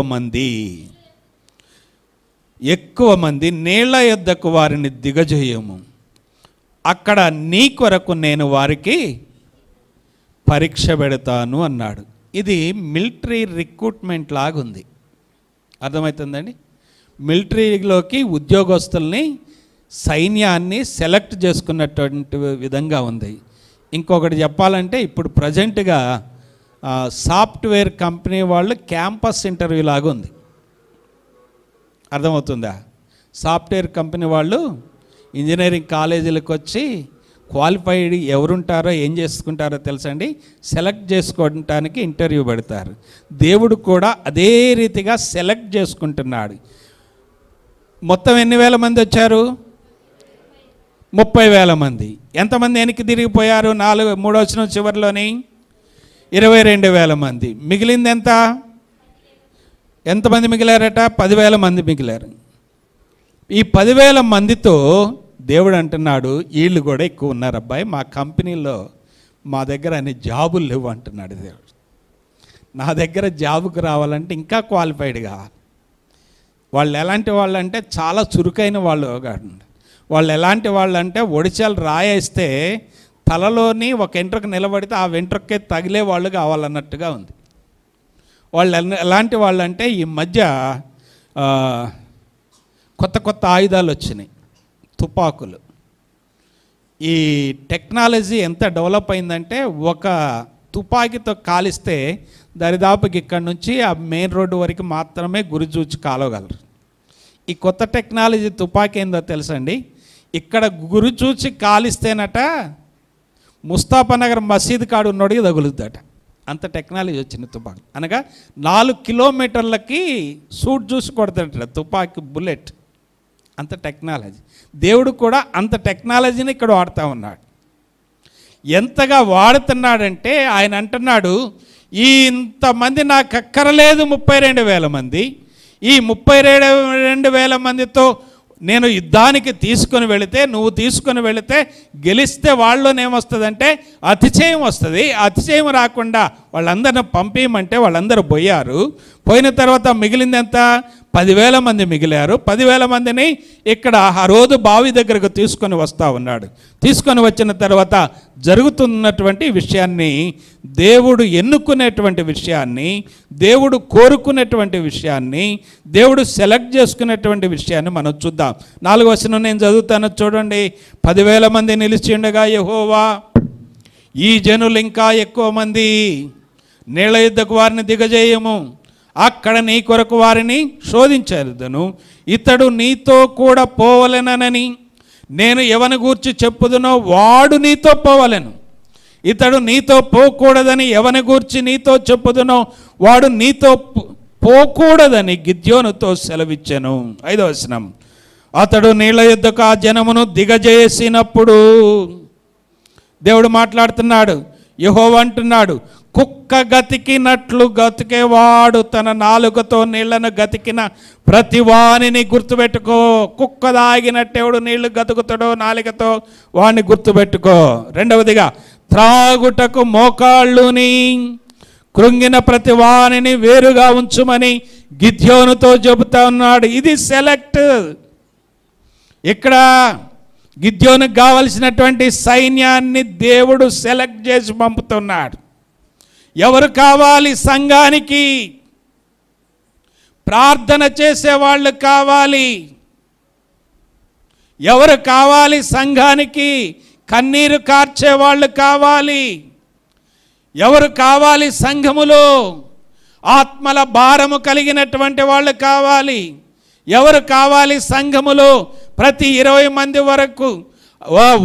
మంది నీళ్ల యొద్దకు వారిని దిగజేయము, అక్కడ నీ కొరకు నేను వారికి పరీక్ష పెడతాను అన్నాడు. ఇది మిలిటరీ రిక్రూట్మెంట్ లాగుంది, అర్థమవుతుందండి? మిలిటరీలోకి ఉద్యోగస్తుల్ని, సైన్యాన్ని సెలెక్ట్ చేసుకున్నటువంటి విధంగా ఉంది. ఇంకొకటి చెప్పాలంటే, ఇప్పుడు ప్రజెంట్గా సాఫ్ట్వేర్ కంపెనీ వాళ్ళు క్యాంపస్ ఇంటర్వ్యూ లాగా ఉంది, అర్థమవుతుందా? సాఫ్ట్వేర్ కంపెనీ వాళ్ళు ఇంజనీరింగ్ కాలేజీలకు వచ్చి క్వాలిఫైడ్ ఎవరుంటారో ఏం చేసుకుంటారో తెలుసండి, సెలెక్ట్ చేసుకోవడానికి ఇంటర్వ్యూ పెడతారు. దేవుడు కూడా అదే రీతిగా సెలెక్ట్ చేసుకుంటున్నాడు. మొత్తం ఎన్ని వేల మంది వచ్చారు? 30,000 మంది. ఎంతమంది వెనక్కి తిరిగిపోయారు? 3వ వచనం చివరిలోని 22,000 మంది. మిగిలింది ఎంతమంది మిగిలారట? 10,000 మంది మిగిలారు. ఈ 10,000 మందితో దేవుడు అంటున్నాడు, వీళ్ళు కూడా ఎక్కువ ఉన్నారు అబ్బాయి, మా కంపెనీలో మా దగ్గర అన్ని జాబులు లేవు అంటున్నాడు దేవుడు. నా దగ్గర జాబుకు రావాలంటే ఇంకా క్వాలిఫైడ్ కావాలి. వాళ్ళు ఎలాంటి వాళ్ళు అంటే చాలా చురుకైన వాళ్ళు కాదు. వాళ్ళు ఎలాంటి వాళ్ళు అంటే ఒడిచాలు రాయేస్తే తలలోని ఒక వెంట్రుక నిలబడితే ఆ వెంట్రుకే తగిలే వాళ్ళు కావాలన్నట్టుగా ఉంది. వాళ్ళు ఎలాంటి వాళ్ళు అంటే, ఈ మధ్య కొత్త ఆయుధాలు వచ్చినాయి, తుపాకులు. ఈ టెక్నాలజీ ఎంత డెవలప్ అయిందంటే, ఒక తుపాకీతో కాలిస్తే దరిదాపుకి ఇక్కడ నుంచి ఆ మెయిన్ రోడ్డు వరకు మాత్రమే గురి చూచి కాలవగలరు. ఈ కొత్త టెక్నాలజీ తుపాకీ ఏందో తెలుసండి, ఇక్కడ గురి చూసి కాలిస్తేనట ముస్తాఫానగర్ మసీద్ కాడు ఉన్నోడికి తగులుద్దట. అంత టెక్నాలజీ వచ్చింది తుపాకీ. అనగా 4 కిలోమీటర్లకి సూట్ చూసి కొడతాడట తుపాకీ బుల్లెట్. అంత టెక్నాలజీ. దేవుడు కూడా అంత టెక్నాలజీని ఇక్కడ వాడుతూ ఉన్నాడు. ఎంతగా వాడుతున్నాడంటే ఆయన అంటున్నాడు, ఈ ఇంతమంది నాకు అక్కరలేదు 32,000 మంది. ఈ 32,000 మందితో నేను యుద్ధానికి తీసుకొని వెళితే, నువ్వు తీసుకొని వెళితే గెలిస్తే వాళ్ళలోనేమొస్తుందంటే అతిశయం వస్తుంది. అతిశయం రాకుండా వాళ్ళందరిని పంపించమంటే వాళ్ళందరూ పోయారు. పోయిన తర్వాత మిగిలింది ఎంత? 10,000 మంది మిగిలారు. 10,000 మందిని ఇక్కడ హరోదు బావి దగ్గరకు తీసుకొని వస్తూ ఉన్నాడు. తీసుకొని వచ్చిన తర్వాత జరుగుతున్నటువంటి విషయాన్ని, దేవుడు ఎన్నుకునేటువంటి విషయాన్ని, దేవుడు కోరుకునేటువంటి విషయాన్ని, దేవుడు సెలెక్ట్ చేసుకునేటువంటి విషయాన్ని మనం చూద్దాం. 4వ వచనం నేను చదువుతాను చూడండి. 10,000 మంది నిలిచి ఉండగా యెహోవా, ఈ జనులు ఇంకా ఎక్కువ మంది, నీళ్ల యుద్ధకు వారిని దిగజేయము, అక్కడ నీ కొరకు వారిని శోధించరుదును. ఇతడు నీతో కూడా పోవలెనని నేను ఎవని గూర్చి చెప్పుదునో వాడు నీతో పోవలెను. ఇతడు నీతో పోకూడదని ఎవని గూర్చి నీతో చెప్పుదునో వాడు నీతో పోకూడదని గిద్యోనుతో సెలవిచ్చెను. 5వ వచనం. అతడు నీళ్ల యుద్ధకు ఆ జనమును దిగజేసినప్పుడు, దేవుడు మాట్లాడుతున్నాడు, యెహోవా అంటున్నాడు, కుక్క గతికినట్లు గతికేవాడు తన నాలుకతో నీళ్లను గతికిన ప్రతి వానిని గుర్తుపెట్టుకో. కుక్క దాగినట్టేవాడు నీళ్లు గతుకుతాడో నాలుకతో వాడిని గుర్తుపెట్టుకో. 2వదిగా, త్రాగుటకు మోకాళ్ళుని కృంగిన ప్రతి వానిని వేరుగా ఉంచుమని గిద్యోనుతో చెబుతా ఉన్నాడు. ఇది సెలెక్ట్. ఇక్కడ గిద్యోనుకు కావలసినటువంటి సైన్యాన్ని దేవుడు సెలెక్ట్ చేసి పంపుతున్నాడు. ఎవరు కావాలి సంఘానికి? ప్రార్థన చేసేవాళ్ళు కావాలి. ఎవరు కావాలి సంఘానికి? కన్నీరు కార్చేవాళ్ళు కావాలి. ఎవరు కావాలి సంఘములో? ఆత్మల భారము కలిగినటువంటి వాళ్ళు కావాలి. ఎవరు కావాలి సంఘములో? ప్రతి 20 మంది వరకు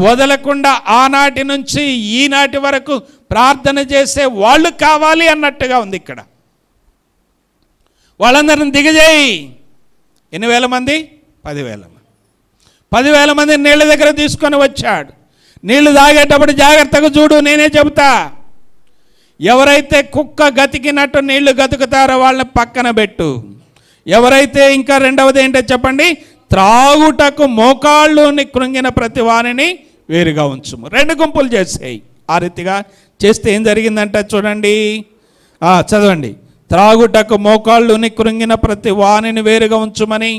వదలకుండా ఆనాటి నుంచి ఈనాటి వరకు ప్రార్థన చేసే వాళ్ళు కావాలి అన్నట్టుగా ఉంది ఇక్కడ. వాళ్ళందరిని దిగజేయి. ఎన్ని వేల మంది? 10,000 మంది. 10,000 మంది నీళ్ళ దగ్గర తీసుకొని వచ్చాడు. నీళ్లు తాగేటప్పుడు జాగ్రత్తగా చూడు, నేనే చెబుతా. ఎవరైతే కుక్క గతికినట్టు నీళ్లు గతుకుతారో వాళ్ళని పక్కన పెట్టు. ఎవరైతే, ఇంకా 2వది ఏంటో చెప్పండి, త్రాగుటకు మోకాళ్ళుని కృంగిన ప్రతి వానిని వేరుగా ఉంచుము. 2 గుంపులు చేసేయి. ఆ రీతిగా చేస్తే ఏం జరిగిందంటే చూడండి, చదవండి. త్రాగుటకు మోకాళ్ళుని కృంగిన ప్రతి వానిని వేరుగా ఉంచుమని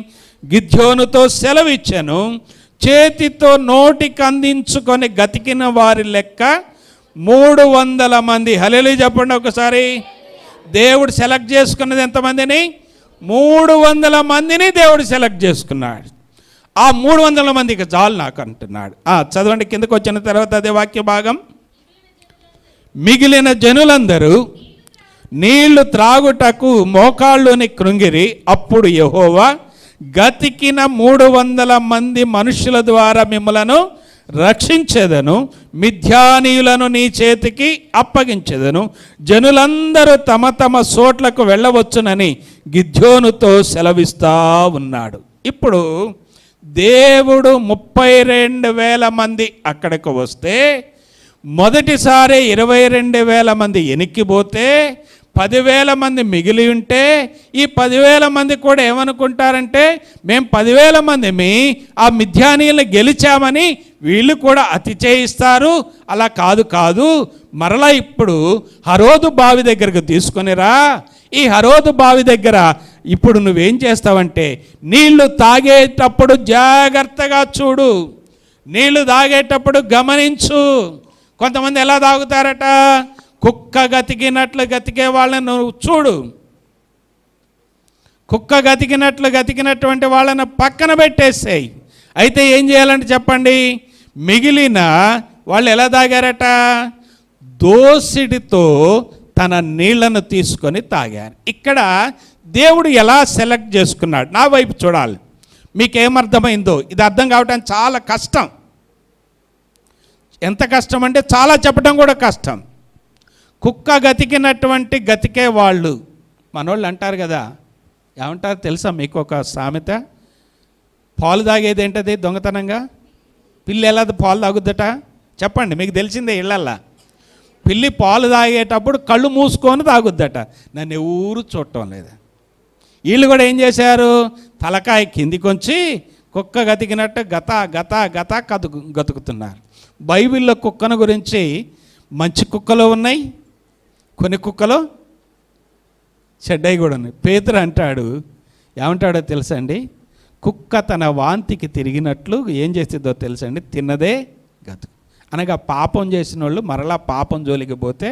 గిద్యోనుతో సెలవిచ్చెను. చేతితో నోటికి అందించుకొని గతికిన వారి లెక్క 300 మంది. హల్లెలూయా చెప్పండి ఒకసారి. దేవుడు సెలెక్ట్ చేసుకున్నది ఎంతమందిని? 300 మందిని దేవుడు సెలెక్ట్ చేసుకున్నాడు. ఆ 300 మందికి చాలు నాకు అంటున్నాడు. చదవండి కిందకు వచ్చిన తర్వాత అదే వాక్య భాగం. మిగిలిన జనులందరూ నీళ్లు త్రాగుటకు మోకాళ్ళుని కృంగిరి. అప్పుడు యెహోవా, గతికిన 300 మంది మనుషుల ద్వారా మిమ్మలను రక్షించెదను, మిథ్యానీయులను నీ చేతికి అప్పగించెదను, జనులందరూ తమ తమ చోట్లకు వెళ్ళవచ్చునని గిద్యోనుతో సెలవిస్తా ఉన్నాడు. ఇప్పుడు దేవుడు 32,000 మంది అక్కడికి వస్తే, మొదటిసారి 22,000 మంది ఎనిక్కిపోతే 10,000 మంది మిగిలి ఉంటే, ఈ 10,000 మంది కూడా ఏమనుకుంటారంటే, మేము 10,000 మందిమి ఆ మిథ్యానీయులను గెలిచామని వీళ్ళు కూడా అతిశయిస్తారు. అలా కాదు, మరలా ఇప్పుడు హరోదు బావి దగ్గరకు తీసుకొనిరా. ఈ హరోదు బావి దగ్గర ఇప్పుడు నువ్వేం చేస్తావంటే, నీళ్లు తాగేటప్పుడు జాగ్రత్తగా చూడు, నీళ్లు తాగేటప్పుడు గమనించు. కొంతమంది ఎలా తాగుతారట? కుక్క గతికినట్లు గతికే వాళ్ళని నువ్వు చూడు. కుక్క గతికినటువంటి వాళ్ళని పక్కన పెట్టేసేయి. అయితే ఏం చేయాలంటే చెప్పండి, మిగిలిన వాళ్ళు ఎలా తాగారట? దోసిడితో తన నీళ్లను తీసుకొని తాగారు. ఇక్కడ దేవుడు ఎలా సెలెక్ట్ చేసుకున్నాడు? నా వైపు చూడాలి. మీకేమర్థమైందో? ఇది అర్థం కావడానికి చాలా కష్టం. ఎంత కష్టం అంటే చాలా చెప్పడం కూడా కష్టం. కుక్క గతికినటువంటి గతికే వాళ్ళు. మనోళ్ళు అంటారు కదా, ఏమంటారు తెలుసా మీకు ఒక సామెత? పాలు తాగేది ఏంటది దొంగతనంగా? పిల్లి ఎలా పాలు తాగుద్దట చెప్పండి, మీకు తెలిసిందే. ఇళ్ళల్లా పిల్లి పాలు తాగేటప్పుడు కళ్ళు మూసుకొని తాగుద్దట. నన్ను ఎవరు చూడటం లేదు. వీళ్ళు కూడా ఏం చేశారు, తలకాయ కిందికొంచి కుక్క గతికినట్టు గత గత గత గతుకుతున్నారు. బైబిల్లో కుక్కను గురించి మంచి కుక్కలు ఉన్నాయి, కొన్ని కుక్కలు చెడ్డవి కూడా ఉన్నాయి. పేతురు అంటాడు, ఏమంటాడో తెలుసా అండి? కుక్క తన వాంతికి తిరిగినట్లు ఏం చేస్తుందో తెలుసండి, తిన్నదే గతుకు. అనగా పాపం చేసిన వాళ్ళు మరలా పాపం జోలికి పోతే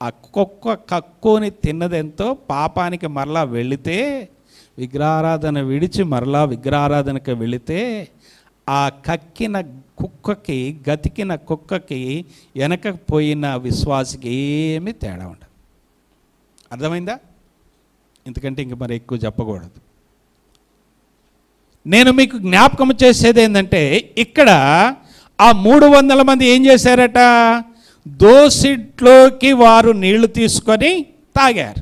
ఆ కుక్క కక్కుని తిన్నదెంతో పాపానికి మరలా వెళితే, విగ్రహారాధన విడిచి మరలా విగ్రహారాధనకి వెళితే ఆ కక్కిన కుక్కకి, గతికిన కుక్కకి వెనకపోయిన విశ్వాసికి ఏమీ తేడా ఉండదు. అర్థమైందా? ఎందుకంటే ఇంక మరి ఎక్కువ చెప్పకూడదు. నేను మీకు జ్ఞాపకం చేసేది ఏంటంటే, ఇక్కడ ఆ 300 మంది ఏం చేశారట, దోసిట్లోకి వారు నీళ్లు తీసుకొని తాగారు.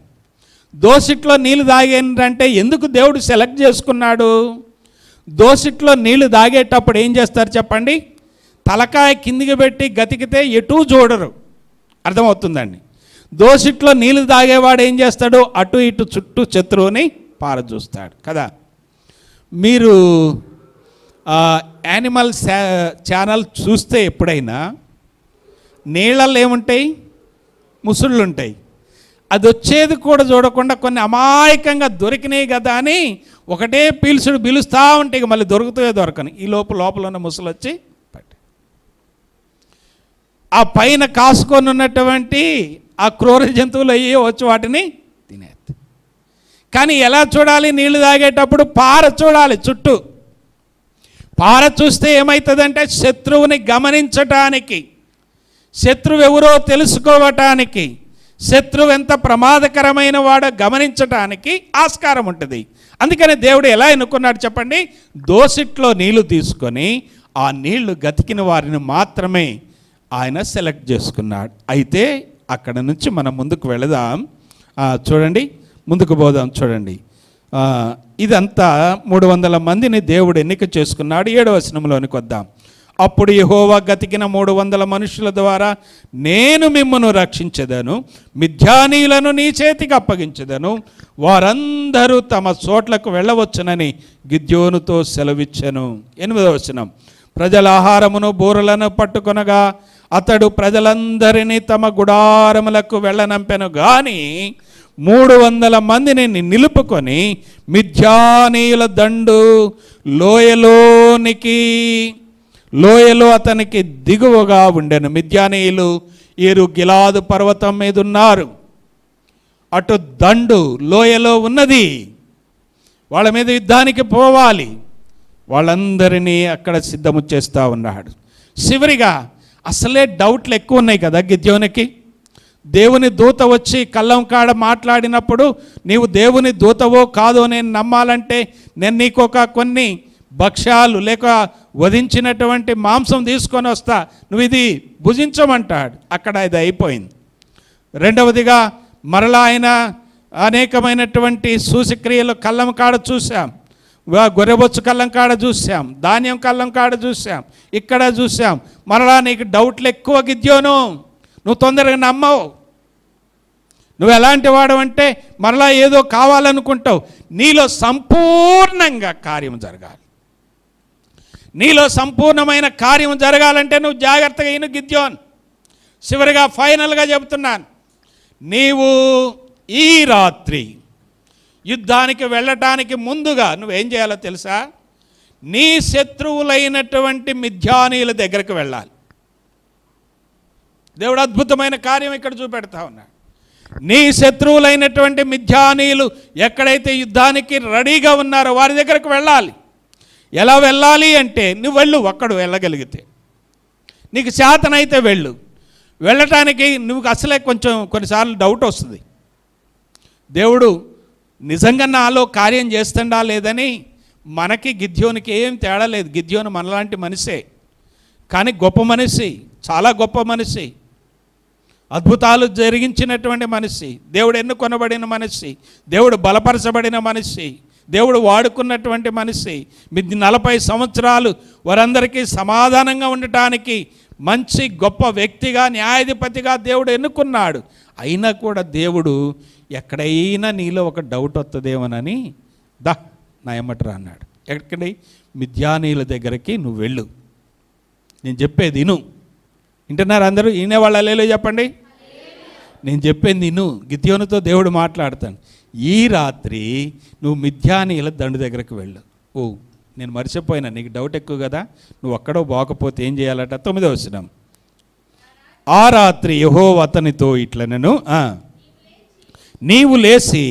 దోసిట్లో నీళ్లు తాగారంటే ఎందుకు దేవుడు సెలెక్ట్ చేసుకున్నాడు? దోసిట్లో నీళ్లు తాగేటప్పుడు ఏం చేస్తారు చెప్పండి? తలకాయ కిందికి పెట్టి గతికితే ఎటూ చూడరు. అర్థమవుతుందండి? దోసిట్లో నీళ్లు తాగేవాడు ఏం చేస్తాడు? అటు ఇటు చుట్టూ శత్రువుని పారజూస్తాడు కదా. మీరు యానిమల్ ఛానల్ చూస్తే ఎప్పుడైనా నీళ్ళల్లో ఏముంటాయి? ముసుళ్ళు ఉంటాయి. అది వచ్చేది కూడా చూడకుండా కొన్ని అమాయకంగా దొరికినాయి కదా అని ఒకటే పిలుస్తూ ఉంటే ఇక మళ్ళీ దొరకని ఈ లోపల ఉన్న ముసలు వచ్చి పట్టి ఆ పైన కాసుకొని ఉన్నటువంటి ఆ క్రూర జంతువులు అయ్యే వచ్చి వాటిని తినేది. కానీ ఎలా చూడాలి? నీళ్లు తాగేటప్పుడు పార చూడాలి. చుట్టూ పార చూస్తే ఏమవుతుందంటే శత్రువుని గమనించటానికి, శత్రువు ఎవరో తెలుసుకోవటానికి, శత్రువు ఎంత ప్రమాదకరమైన వాడో గమనించటానికి ఆస్కారం ఉంటుంది. అందుకని దేవుడు ఎలా ఎన్నుకున్నాడు చెప్పండి? దోసిట్లో నీళ్లు తీసుకొని ఆ నీళ్లు గతికిన వారిని మాత్రమే ఆయన సెలెక్ట్ చేసుకున్నాడు. అయితే అక్కడ నుంచి మనం ముందుకు వెళదాం. చూడండి, ముందుకు పోదాం. చూడండి, ఇదంతా 300 మందిని దేవుడు ఎన్నిక చేసుకున్నాడు. 7వ వచనంలోనికి వద్దాం. అప్పుడు యెహోవా గతికిన 300 మనుషుల ద్వారా నేను మిమ్మును రక్షించెదను, మిద్యానీయులను నీ చేతికి అప్పగించెదను, వారందరూ తమ చోట్లకు వెళ్ళవచ్చునని గిద్యోనుతో సెలవిచ్చెను. 8వ వచనం. ప్రజల ఆహారమును బూరలను పట్టుకొనగా అతడు ప్రజలందరినీ తమ గుడారములకు వెళ్ళనంపెను గాని 300 మందిని నిలుపుకొని మిద్యానీయుల దండు లోయలో అతనికి దిగువగా ఉండెను. మిద్యానీయులు ఏరు గిలాదు పర్వతం మీద ఉన్నారు. అటు దండు లోయలో ఉన్నది. వాళ్ళ మీద యుద్ధానికి పోవాలి. వాళ్ళందరినీ అక్కడ సిద్ధము చేస్తూ ఉన్నాడు. చివరిగా అసలే డౌట్లు ఎక్కువ ఉన్నాయి కదా గిద్యోనికి. దేవుని దూత వచ్చి కళ్ళం కాడ మాట్లాడినప్పుడు నీవు దేవుని దూతవో కాదో నేను నమ్మాలంటే నేను నీకు కొన్ని భక్ష్యాలు లేక వధించినటువంటి మాంసం తీసుకొని వస్తా, నువ్వు ఇది భుజించమంటాడు. అక్కడ ఇది అయిపోయింది. రెండవదిగా మరలా ఆయన అనేకమైనటువంటి సూచక్రియలు కళ్ళం కాడ చూసాం, గొర్రెబొచ్చు కళ్ళం కాడ చూసాం, ధాన్యం కళ్ళం కాడ చూసాం, ఇక్కడ చూసాం. మరలా నీకు డౌట్లు ఎక్కువ గిద్యోను, నువ్వు తొందరగా నమ్మవు. నువ్వు ఎలాంటి వాడు అంటే మరలా ఏదో కావాలనుకుంటావు. నీలో సంపూర్ణంగా కార్యం జరగాలి. నీలో సంపూర్ణమైన కార్యం జరగాలంటే నువ్వు జాగ్రత్తగా ఇను గిద్యోన్. చివరిగా ఫైనల్గా చెబుతున్నాను, నీవు ఈ రాత్రి యుద్ధానికి వెళ్ళటానికి ముందుగా నువ్వేం చేయాలో తెలుసా? నీ శత్రువులైనటువంటి మిద్యానీయుల దగ్గరికి వెళ్ళాలి. దేవుడు అద్భుతమైన కార్యం ఇక్కడ చూపెడతా ఉన్నాడు. నీ శత్రువులైనటువంటి మిద్యానీయులు ఎక్కడైతే యుద్ధానికి రెడీగా ఉన్నారో వారి దగ్గరకు వెళ్ళాలి. ఎలా వెళ్ళాలి అంటే నువ్వు వెళ్ళు, ఒక్కడు వెళ్ళగలిగితే, నీకు చేతనైతే వెళ్ళు. వెళ్ళటానికి నువ్వు అసలే కొన్నిసార్లు డౌట్ వస్తుంది, దేవుడు నిజంగా నాలో కార్యం చేస్తుండా లేదని మనకి గిద్యోనికి ఏం తేడా లేదు. గిద్యోను మనలాంటి మనిషే, కానీ గొప్ప మనిషి, చాలా గొప్ప మనిషి, అద్భుతాలు జరిగించినటువంటి మనిషి, దేవుడు ఎన్నుకొనబడిన మనిషి, దేవుడు బలపరచబడిన మనిషి, దేవుడు వాడుకున్నటువంటి మనిషి. 40 సంవత్సరాలు వారందరికీ సమాధానంగా ఉండటానికి మంచి గొప్ప వ్యక్తిగా, న్యాయాధిపతిగా దేవుడు ఎన్నుకున్నాడు. అయినా కూడా దేవుడు ఎక్కడైనా నీలో ఒక డౌట్ వస్తుందేమోనని నా ఎమ్మటరా అన్నాడు. ఎక్కడి? మిద్యానీయుల దగ్గరికి నువ్వు వెళ్ళు, నేను చెప్పేది విను. వింటున్నారు అందరూ? వినేవాళ్ళు హల్లెలూయా చెప్పండి. నేను చెప్పేది విను. గిద్యోనుతో దేవుడు మాట్లాడతాను. ఈ రాత్రి నువ్వు మిద్యానీయుల దండు దగ్గరకు వెళ్ళు. నేను మర్చిపోయినా, నీకు డౌట్ ఎక్కువ కదా, నువ్వు అక్కడో పోకపోతే ఏం చేయాలట? 9వ వచనం. ఆ రాత్రి యెహోవా అతనితో ఇట్లనెను, నీవు లేచి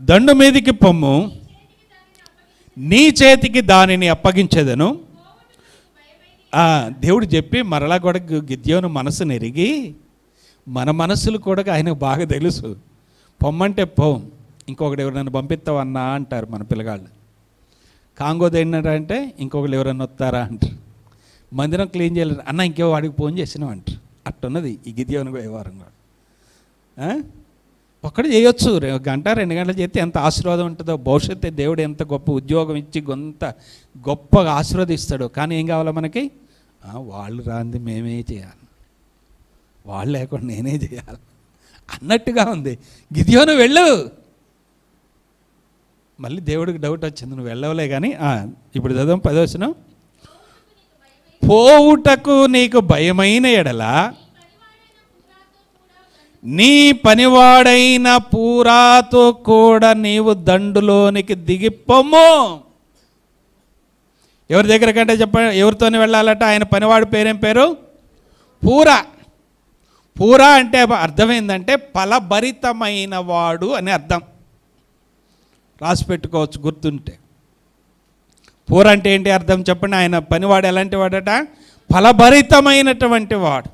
దండు మీదికి పొమ్ము, నీ చేతికి దానిని అప్పగించేదను. దేవుడు చెప్పి మరలా కూడా గిద్యోను మనసును ఎరిగి, మన మనసులు కూడా ఆయనకు బాగా తెలుసు. పొమ్మంటే పోం, ఇంకొకటి ఎవరైనా పంపిస్తావన్నా అంటారు మన పిల్లగాళ్ళు. కాంగోది ఏంటంటే ఇంకొకరు ఎవరైనా వస్తారా అంటారు. మందిరం క్లీన్ చేయలేరు అన్న, ఇంకో వాడికి ఫోన్ చేసినావు అంటారు. అట్టున్నది ఈ గిద్యోను వ్యవహారం కూడా. ఒక్కడు చేయొచ్చు, 1 గంట 2 గంటలు చేస్తే ఎంత ఆశీర్వాదం ఉంటుందో. భవిష్యత్తు దేవుడు ఎంత గొప్ప ఉద్యోగం ఇచ్చి కొంత గొప్పగా ఆశీర్వదిస్తాడు. కానీ ఏం కావాలో మనకి? వాళ్ళు రాంది మేమే చేయాలి, వాళ్ళు లేకుండా నేనే చేయాలి అన్నట్టుగా ఉంది. గిద్యోను వెళ్ళు. మళ్ళీ దేవుడికి డౌట్ వచ్చింది, నువ్వు వెళ్ళవలే కానీ. ఇప్పుడు చదువు 10వ వచనం. పోవుటకు నీకు భయమైన ఎడల నీ పనివాడైన పూరాతో కూడా నీవు దండులోనికి దిగిపోము. ఎవరి దగ్గర కంటే ఎవరితోనే వెళ్ళాలట? ఆయన పనివాడి పేరేం పేరు? పూరా. పూరా అంటే అర్థమైందంటే ఫలభరితమైన వాడు అని అర్థం. రాసి పెట్టుకోవచ్చు గుర్తుంటే. పూర అంటే ఏంటి అర్థం చెప్పండి? ఆయన పనివాడు ఎలాంటి వాడట? ఫలభరితమైనటువంటి వాడు.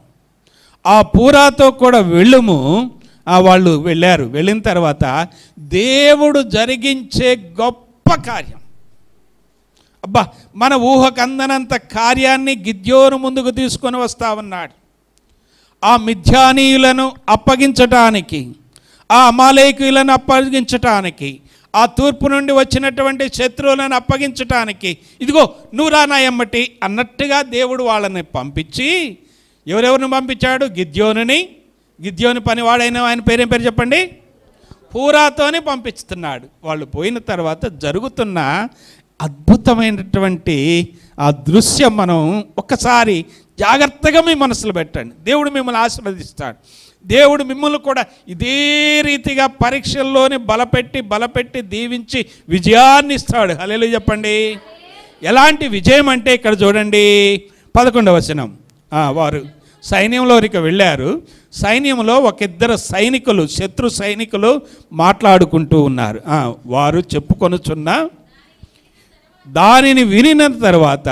ఆ పూరాతో కూడా వెళ్ళుము. వాళ్ళు వెళ్ళారు. వెళ్ళిన తర్వాత దేవుడు జరిగించే గొప్ప కార్యం, అబ్బా మన ఊహకు అందనంత కార్యాన్ని గిద్యోను ముందుకు తీసుకొని వస్తా ఉన్నాడు. ఆ మిద్యానీయులను అప్పగించటానికి, ఆ అమాలేకీయులను అప్పగించటానికి, ఆ తూర్పు నుండి వచ్చినటువంటి శత్రువులను అప్పగించటానికి, ఇదిగో నువ్వు రా నా ఎమ్మటి అన్నట్టుగా దేవుడు వాళ్ళని పంపించి, ఎవరెవరిని పంపించాడు? గిద్యోనుని. గిద్యోని పనివాడైన ఆయన పేరేం పేరు చెప్పండి? పూరాతోని పంపిస్తున్నాడు. వాళ్ళు పోయిన తర్వాత జరుగుతున్న అద్భుతమైనటువంటి ఆ దృశ్యం మనం ఒక్కసారి జాగ్రత్తగా మీ మనసులో పెట్టండి. దేవుడు మిమ్మల్ని ఆశీర్వదిస్తాడు. దేవుడు మిమ్మల్ని కూడా ఇదే రీతిగా పరీక్షల్లోనే బలపెట్టి దీవించి విజయాన్ని ఇస్తాడు. హల్లెలూయా చెప్పండి. ఎలాంటి విజయం అంటే ఇక్కడ చూడండి 11వ వచనం. వారు సైన్యంలోనికి వెళ్ళారు. సైన్యంలో ఒక 2 సైనికులు, శత్రు సైనికులు మాట్లాడుకుంటూ ఉన్నారు. వారు చెప్పుకొనుచున్న దానిని వినిన తర్వాత,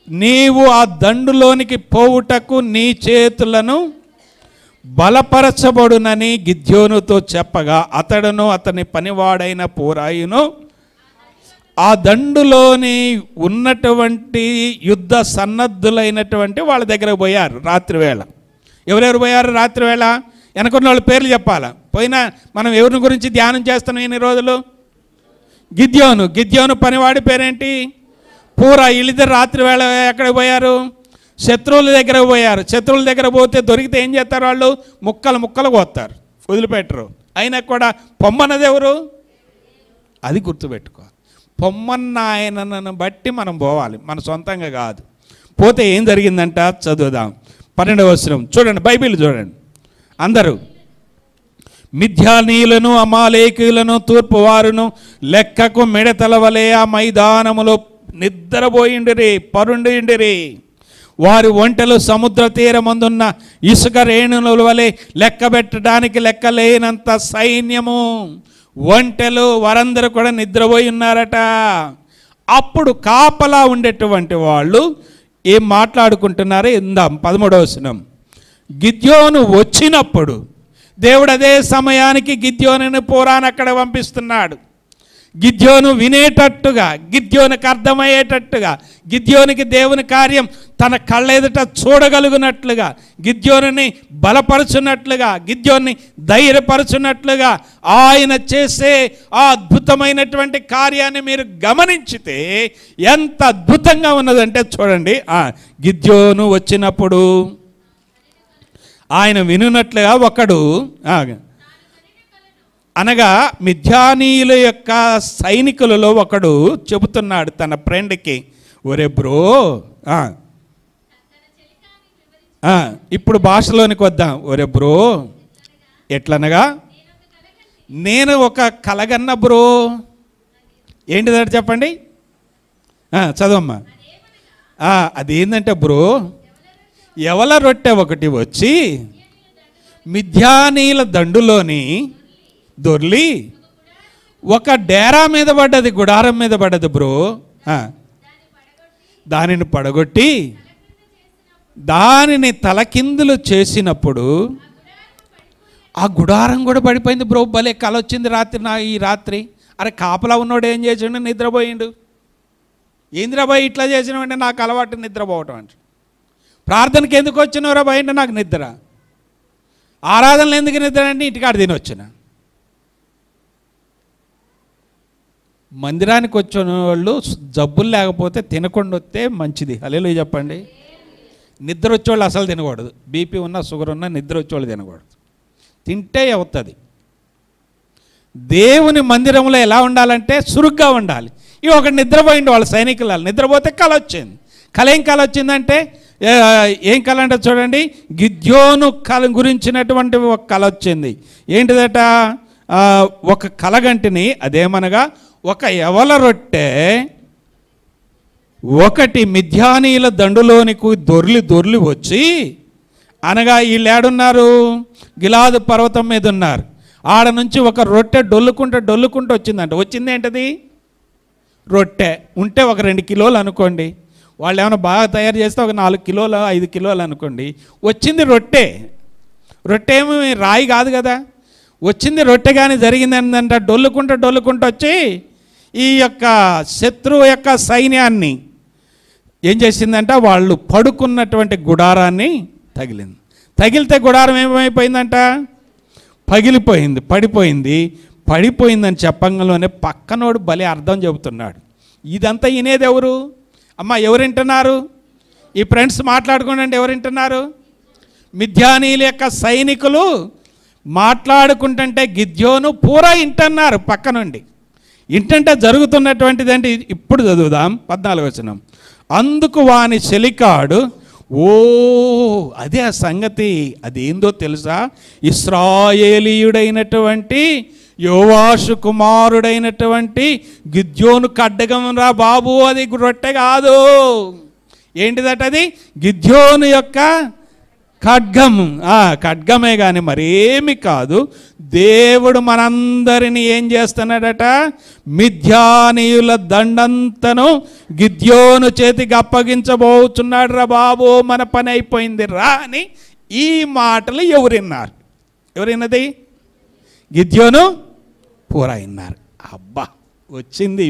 నీవు ఆ దండులోనికి పోవుటకు నీ చేతులను బలపరచబడునని గిద్యోనుతో చెప్పగా, అతడును అతని పనివాడైన పూరాయును ఆ దండులోని ఉన్నటువంటి యుద్ధ సన్నద్ధులైనటువంటి వాళ్ళ దగ్గరకు పోయారు రాత్రివేళ. ఎవరెవరు పోయారు రాత్రివేళ? వెనకున్న వాళ్ళ పేర్లు చెప్పాలా. పోయినా మనం ఎవరిని గురించి ధ్యానం చేస్తున్నాం ఎన్ని రోజులు? గిద్యోను పనివాడి పేరేంటి? పూరా. వీళ్ళిద్దరు రాత్రివేళ ఎక్కడికి పోయారు? శత్రువుల దగ్గర పోయారు. శత్రువుల దగ్గర పోతే దొరికితే ఏం చేస్తారు? వాళ్ళు ముక్కలు కోస్తారు, వదిలిపెట్టరు. అయినా కూడా పొమ్మన్నది ఎవరు? అది గుర్తుపెట్టుకో. పొమ్మన్న ఆయనను బట్టి మనం పోవాలి, మన సొంతంగా కాదు. పోతే ఏం జరిగిందంట చదువుదాం. 12వ వచనం చూడండి, బైబిల్ చూడండి అందరూ. మిద్యానీయులను అమాలేకీయులను తూర్పు వారును లెక్కకు మిడతల వలె ఆ మైదానములో నిద్రపోయిండిరి, పరుండిండిరి. వారి ఒంటెలు సముద్ర తీరమందున్న ఇసుక రేణుల వలె లెక్కబెట్టడానికి లెక్కలేనంత సైన్యము. ఒంటెలు వారందరూ కూడా నిద్రపోయి ఉన్నారట. అప్పుడు కాపలా ఉండేటువంటి వాళ్ళు ఏం మాట్లాడుకుంటున్నారో ఇందాం. 13వ వచనం. గిద్యోను వచ్చినప్పుడు దేవుడు అదే సమయానికి గిద్యోనుని పూరాను అక్కడ పంపిస్తున్నాడు. గిద్యోను వినేటట్టుగా, గిద్యోనికి అర్థమయ్యేటట్టుగా, గిద్యోనికి దేవుని కార్యం తన కళ్ళెదుట చూడగలుగునట్లుగా, గిద్యోనుని బలపరచున్నట్లుగా, గిద్యోన్ని ధైర్యపరచున్నట్లుగా ఆయన చేసే ఆ అద్భుతమైనటువంటి కార్యాన్ని మీరు గమనించితే ఎంత అద్భుతంగా ఉన్నదంటే చూడండి. గిద్యోను వచ్చినప్పుడు ఆయన వినున్నట్లుగా ఒకడు, అనగా మిద్యానీయుల యొక్క సైనికులలో ఒకడు చెబుతున్నాడు తన ఫ్రెండ్కి, ఒరే బ్రో, ఇప్పుడు భాషలోనికి వద్దాం. ఒరే బ్రో, ఎట్లనగా నేను ఒక కలగన్న బ్రో. ఏంటిదంటే చెప్పండి, చదవమ్మా. అదేంటంటే బ్రో, ఎవల రొట్టె ఒకటి వచ్చి మిద్యానీయుల దండులోని దొర్లి ఒక డేరా మీద పడ్డది, గుడారం మీద పడ్డది బ్రో. దానిని పడగొట్టి దానిని తలకిందులు చేసినప్పుడు ఆ గుడారం కూడా పడిపోయింది బ్రో. భలే కల వచ్చింది ఈ రాత్రి. అరే కాపలా ఉన్నోడు ఏం చేసిండు? నిద్రపోయిండు. ఏంద్రబాయ్ ఇట్లా చేసినావంటే నాకు అలవాటు నిద్రపోవటం అంటే. ప్రార్థనకి ఎందుకు వచ్చినవరా భయ అంటే నాకు నిద్ర. ఆరాధనలు ఎందుకు నిద్ర అంటే ఇంటికాడ తిని వచ్చిన. మందిరానికి వచ్చిన వాళ్ళు జబ్బులు లేకపోతే తినకుండా వస్తే మంచిది. హల్లెలూయా చెప్పండి. నిద్ర వచ్చేవాళ్ళు అసలు తినకూడదు. బీపీ ఉన్నా షుగర్ ఉన్నా నిద్ర వచ్చేవాళ్ళు తినకూడదు. తింటే అవుతుంది. దేవుని మందిరంలో ఎలా ఉండాలంటే సురుగ్గా ఉండాలి. ఇవి ఒకటి నిద్రపోయింది వాళ్ళ సైనికులు. నిద్రపోతే కల వచ్చింది. కల ఏం కల వచ్చిందంటే, ఏం కల అంటే చూడండి, గిద్యోను కల గురించినటువంటి ఒక కల వచ్చింది. ఏంటిదట? ఒక కలగంటిని, అదేమనగా ఒక యవల రొట్టె ఒకటి మిద్యానీయుల దండులోనికి దొర్లి వచ్చి, అనగా వీళ్ళు ఏడున్నారు? గిలాదు పర్వతం మీద ఉన్నారు. ఆడ నుంచి ఒక రొట్టె డొల్లుకుంటూ వచ్చిందంట. వచ్చింది ఏంటది? రొట్టె. ఉంటే ఒక 2 కిలోలు అనుకోండి. వాళ్ళు ఏమైనా బాగా తయారు చేస్తే ఒక 4 కిలోలు 5 కిలోలు అనుకోండి. వచ్చింది రొట్టె. రొట్టె ఏమి రాయి కాదు కదా. వచ్చింది రొట్టె. కానీ జరిగింది ఏంటంటే డొల్లుకుంటూ వచ్చి ఈ యొక్క శత్రువు యొక్క సైన్యాన్ని ఏం చేసిందంట? వాళ్ళు పడుకున్నటువంటి గుడారాన్ని తగిలింది. తగిలితే గుడారం ఏమైపోయిందంట? పగిలిపోయింది, పడిపోయిందని చెప్పంగానే పక్కనోడు భలే అర్థం చెబుతున్నాడు. ఇదంతా వినేది ఎవరు? అమ్మ ఎవరు వింటున్నారు? ఈ ఫ్రెండ్స్ మాట్లాడుకుంటే ఎవరు వింటున్నారు? మిద్యానీయుల యొక్క సైనికులు మాట్లాడుకుంటుంటే గిద్యోను పూరా వింటున్నారు పక్క నుండి. ఇంటంటే జరుగుతున్నటువంటిది అంటే ఇప్పుడు చదువుదాం 14వ వచనం. అందుకు వాని చెలికాడు, ఓ అదే ఆ సంగతి. అదేందో తెలుసా? ఇశ్రాయేలీయుడైనటువంటి యోవాషు కుమారుడైనటువంటి గిద్యోను ఖడ్గం రా బాబు, అది రొట్టె కాదు. ఏంటిదట? అది గిద్యోను యొక్క ఖడ్గము. ఖడ్గమే కానీ మరేమి కాదు. దేవుడు మనందరినీ ఏం చేస్తున్నాడట? మిద్యానీయుల దండంతను గిద్యోను చేతికి అప్పగించబోతున్నాడు రా బాబు, మన పని అయిపోయింది రా అని ఈ మాటలు ఎవరిన్నారు? ఎవరిన్నది? గిద్యోను పూరా విన్నారు. అబ్బా వచ్చింది.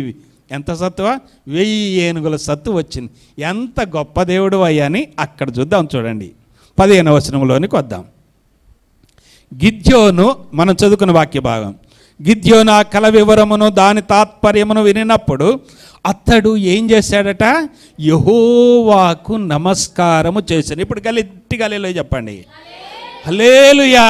ఎంత సత్తువ? 1000 ఏనుగుల సత్తు వచ్చింది. ఎంత గొప్ప దేవుడు అయ్యా అని అక్కడ చూద్దాం. చూడండి 15వ వచనంలోనికి వద్దాం. గిద్యోను, మనం చదువుకున్న వాక్య భాగం. గిద్యోను ఆ కల వివరమును దాని తాత్పర్యమును వినినప్పుడు అతడు ఏం చేశాడట? యెహోవాకు నమస్కారము చేశాను. ఇప్పుడు గట్టిగా హల్లెలూయా చెప్పండి. హల్లెలూయా.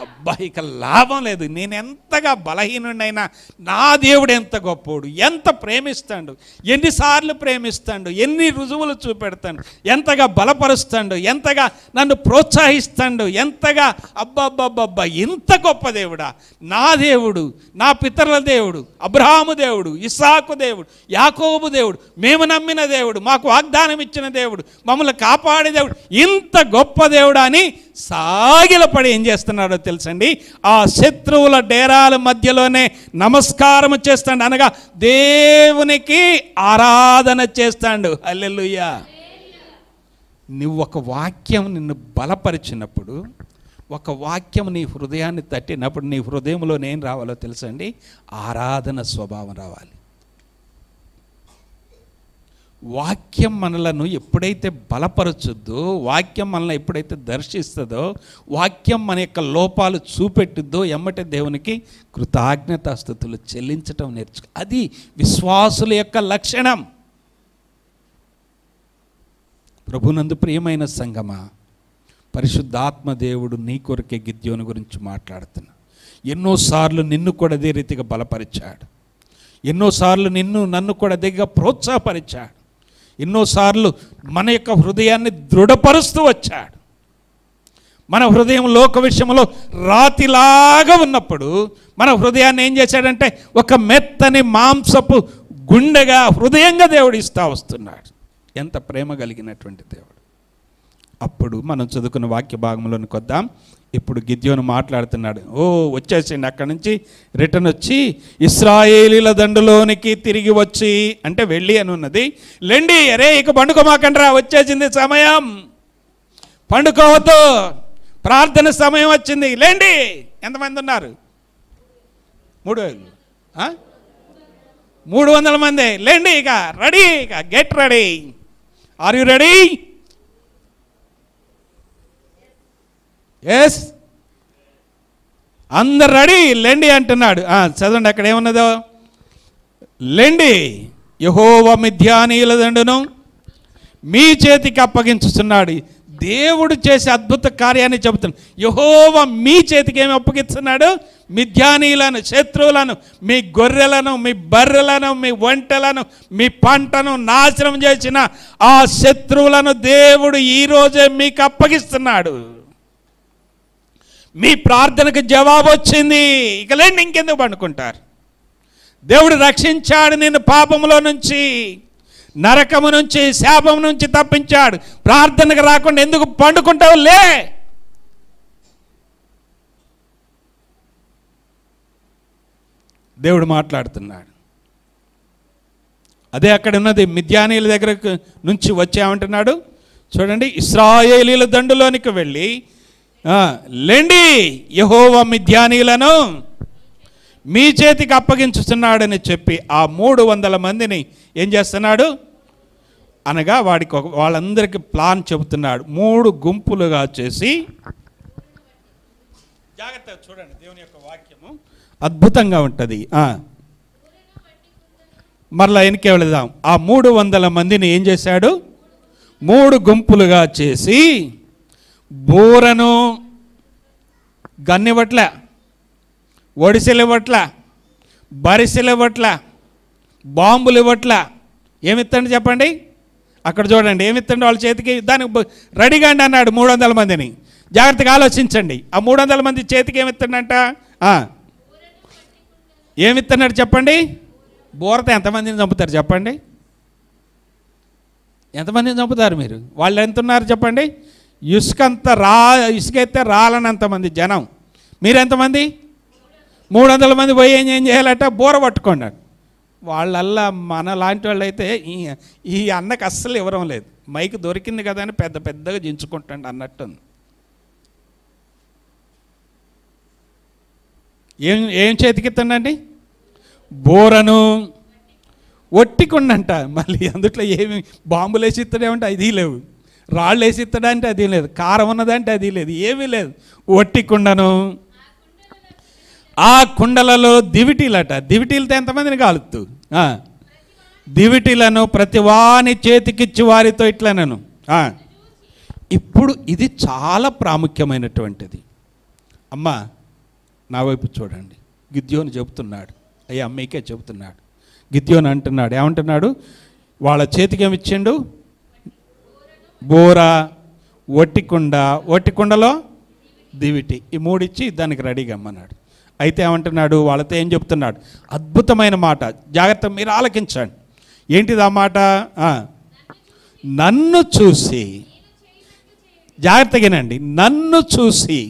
అబ్బా ఇక లాభం లేదు. నేను ఎంతగా బలహీనుడైనా నా దేవుడు ఎంత గొప్పోడు, ఎంత ప్రేమిస్తాడు, ఎన్నిసార్లు ప్రేమిస్తాడు, ఎన్ని రుజువులు చూపెడతాడు, ఎంతగా బలపరుస్తాడు, ఎంతగా నన్ను ప్రోత్సహిస్తాడు, ఎంతగా అబ్బబ్బబ్బబ్బా ఇంత గొప్ప దేవుడా నా దేవుడు, నా పితరుల దేవుడు, అబ్రహాము దేవుడు, ఇస్సాకు దేవుడు, యాకోబు దేవుడు, మేము నమ్మిన దేవుడు, మాకు వాగ్దానం ఇచ్చిన దేవుడు, మమ్మల్ని కాపాడే దేవుడు, ఇంత గొప్ప దేవుడా అని సాగిలపడి ఏం చేస్తున్నాడో తెలుసండి? ఆ శత్రువుల డేరాల మధ్యలోనే నమస్కారం చేస్తాడు. అనగా దేవునికి ఆరాధన చేస్తాడు. హల్లెలూయా. నువ్వు ఒక వాక్యం నిన్ను బలపరిచినప్పుడు, ఒక వాక్యం నీ హృదయాన్ని తట్టినప్పుడు నీ హృదయంలో ఏం రావాలో తెలుసండి? ఆరాధన స్వభావం రావాలి. వాక్యం మనలను ఎప్పుడైతే బలపరచుద్దో, వాక్యం మనల్ని ఎప్పుడైతే దర్శిస్తుందో, వాక్యం మన యొక్క లోపాలు చూపెట్టుద్దో, ఎమ్మటే దేవునికి కృతజ్ఞతాస్తుతులు చెల్లించటం నేర్చుకో. అది విశ్వాసుల యొక్క లక్షణం. ప్రభునందు ప్రియమైన సంగమా, పరిశుద్ధాత్మ దేవుడు నీ కొరకే గిద్యోను గురించి మాట్లాడుతున్నా. ఎన్నోసార్లు నిన్ను కూడా అదే రీతిగా బలపరిచాడు. ఎన్నోసార్లు నన్ను కూడా అదేగా ప్రోత్సాహపరిచాడు. ఎన్నోసార్లు మన యొక్క హృదయాన్ని దృఢపరుస్తూ వచ్చాడు. మన హృదయం లోక విషయంలో రాతిలాగా ఉన్నప్పుడు మన హృదయాన్ని ఏం చేశాడంటే ఒక మెత్తని మాంసపు గుండెగా, హృదయంగా దేవుడు ఇస్తా వస్తున్నాడు. ఎంత ప్రేమ కలిగినటువంటి దేవుడు. అప్పుడు మనం చదువుకున్న వాక్య భాగంలోనికి వద్దాం. ఇప్పుడు గిద్యోను మాట్లాడుతున్నాడు. వచ్చేసిండి అక్కడి నుంచి రిటర్న్ వచ్చి ఇశ్రాయేలీల దండులోనికి తిరిగి వచ్చి, అంటే వెళ్ళి అని ఉన్నది. లెండి, అరే ఇక పండుకోమాకండ్రా, వచ్చేసింది సమయం, పండుకోవద్దు, ప్రార్థన సమయం వచ్చింది, లేండి. ఎంతమంది ఉన్నారు? 300 మంది. లేండి, ఇక రెడీ, ఇక get ready. Are you ready? Yes, అందరు రెడీ, లెండి అంటున్నాడు. చదవండి అక్కడ ఏమున్నదో. లెండి, యెహోవా మిద్యానీయుల దండును మీ చేతికి అప్పగించుతున్నాడు. దేవుడు చేసే అద్భుత కార్యాన్ని చెబుతున్నాడు. యెహోవా మీ చేతికి ఏమి అప్పగిస్తున్నాడు? మిద్యానీయులను, శత్రువులను, మీ గొర్రెలను, మీ బర్రెలను, మీ ఒంటెలను, మీ పంటను నాశనం చేసిన ఆ శత్రువులను దేవుడు ఈరోజే మీకు అప్పగిస్తున్నాడు. మీ ప్రార్థనకు జవాబు వచ్చింది. ఇక లేండి, ఇంకెందుకు పండుకుంటారు? దేవుడు రక్షించాడు నిన్ను పాపములో నుంచి, నరకము నుంచి, శాపం నుంచి తప్పించాడు. ప్రార్థనకు రాకుండా ఎందుకు పండుకుంటావు? లే. దేవుడు మాట్లాడుతున్నాడు. అదే అక్కడ ఉన్నది. మిద్యానీయుల దగ్గర నుంచి వచ్చామంటున్నాడు. చూడండి, ఇశ్రాయేలీల దండులోనికి వెళ్ళి లెండి, యెహోవా మిద్యానీయులను మీ చేతికి అప్పగించుతున్నాడని చెప్పి ఆ 300 మందిని ఏం చేస్తున్నాడు అనగా వాళ్ళందరికీ ప్లాన్ చెబుతున్నాడు. 3 గుంపులుగా చేసి, జాగ్రత్తగా చూడండి, దేవుని యొక్క వాక్యము అద్భుతంగా ఉంటుంది. మరలా వెనక్కి వెళదాం. ఆ 300 మందిని ఏం చేశాడు? 3 గుంపులుగా చేసి బూరను గన్నివ్వట్ల, ఒడిసెలు ఇవ్వట్ల, బరిసెలు ఇవ్వట్ల, బాంబులు ఇవ్వట్ల. ఏమిత్తండి చెప్పండి? అక్కడ చూడండి, ఏమిత్తండి వాళ్ళ చేతికి? దానికి రెడీగా అండి అన్నాడు 300 మందిని. జాగ్రత్తగా ఆలోచించండి. ఆ 300 మంది చేతికి ఏమిత్తండంట? ఏమిత్తన్నాడు చెప్పండి? బోరతో ఎంతమందిని చంపుతారు చెప్పండి? ఎంతమందిని చంపుతారు మీరు? వాళ్ళు ఎంత ఉన్నారు చెప్పండి? ఇసుకైతే రాలనంతమంది జనం. మీరెంతమంది? 300 మంది పోయి ఏం చేయాలట? బోర పట్టుకోండి. వాళ్ళల్లా మన లాంటి వాళ్ళు అయితే ఈ అన్నకు అస్సలు ఇవ్వడం లేదు. మైక్ దొరికింది కదా అని పెద్దగా జించుకుంటాండి అన్నట్టుంది. ఏం చేతికిత్తండి? బోరను ఒట్టికుండంట. మళ్ళీ అందుట్లో ఏమి బాంబులు వేసి ఇస్తాడేమంటే అది లేవు, రాళ్ళు వేసి ఇస్తాడంటే అది లేదు, కారం ఉన్నదంటే అది లేదు, ఏమీ లేదు. ఒట్టికుండను, ఆ కుండలలో దివిటీలట. దివిటీలతో ఎంతమందిని కాలుతూ? దివిటీలను ప్రతి వాని చేతికిచ్చి వారితో ఇట్లనను. ఇప్పుడు ఇది చాలా ప్రాముఖ్యమైనటువంటిది. అమ్మా నా వైపు చూడండి. గిద్యోను చెబుతున్నాడు, అయ్యా అమ్మీకే చెబుతున్నాడు. గిద్యోను అంటున్నాడు, ఏమంటున్నాడు? వాళ్ళ చేతికి ఏమిచ్చిండు? బోర, ఒట్టికుండలో దివిటి, ఈ 3 ఇచ్చి దానికి రెడీగా అమ్మన్నాడు. అయితే ఏమంటున్నాడు? వాళ్ళతో ఏం చెప్తున్నాడు? అద్భుతమైన మాట, జాగ్రత్త మీరు ఆలకించండి. ఏంటిది ఆ మాట? నన్ను చూసి, జాగ్రత్తగానండి, నన్ను చూసి.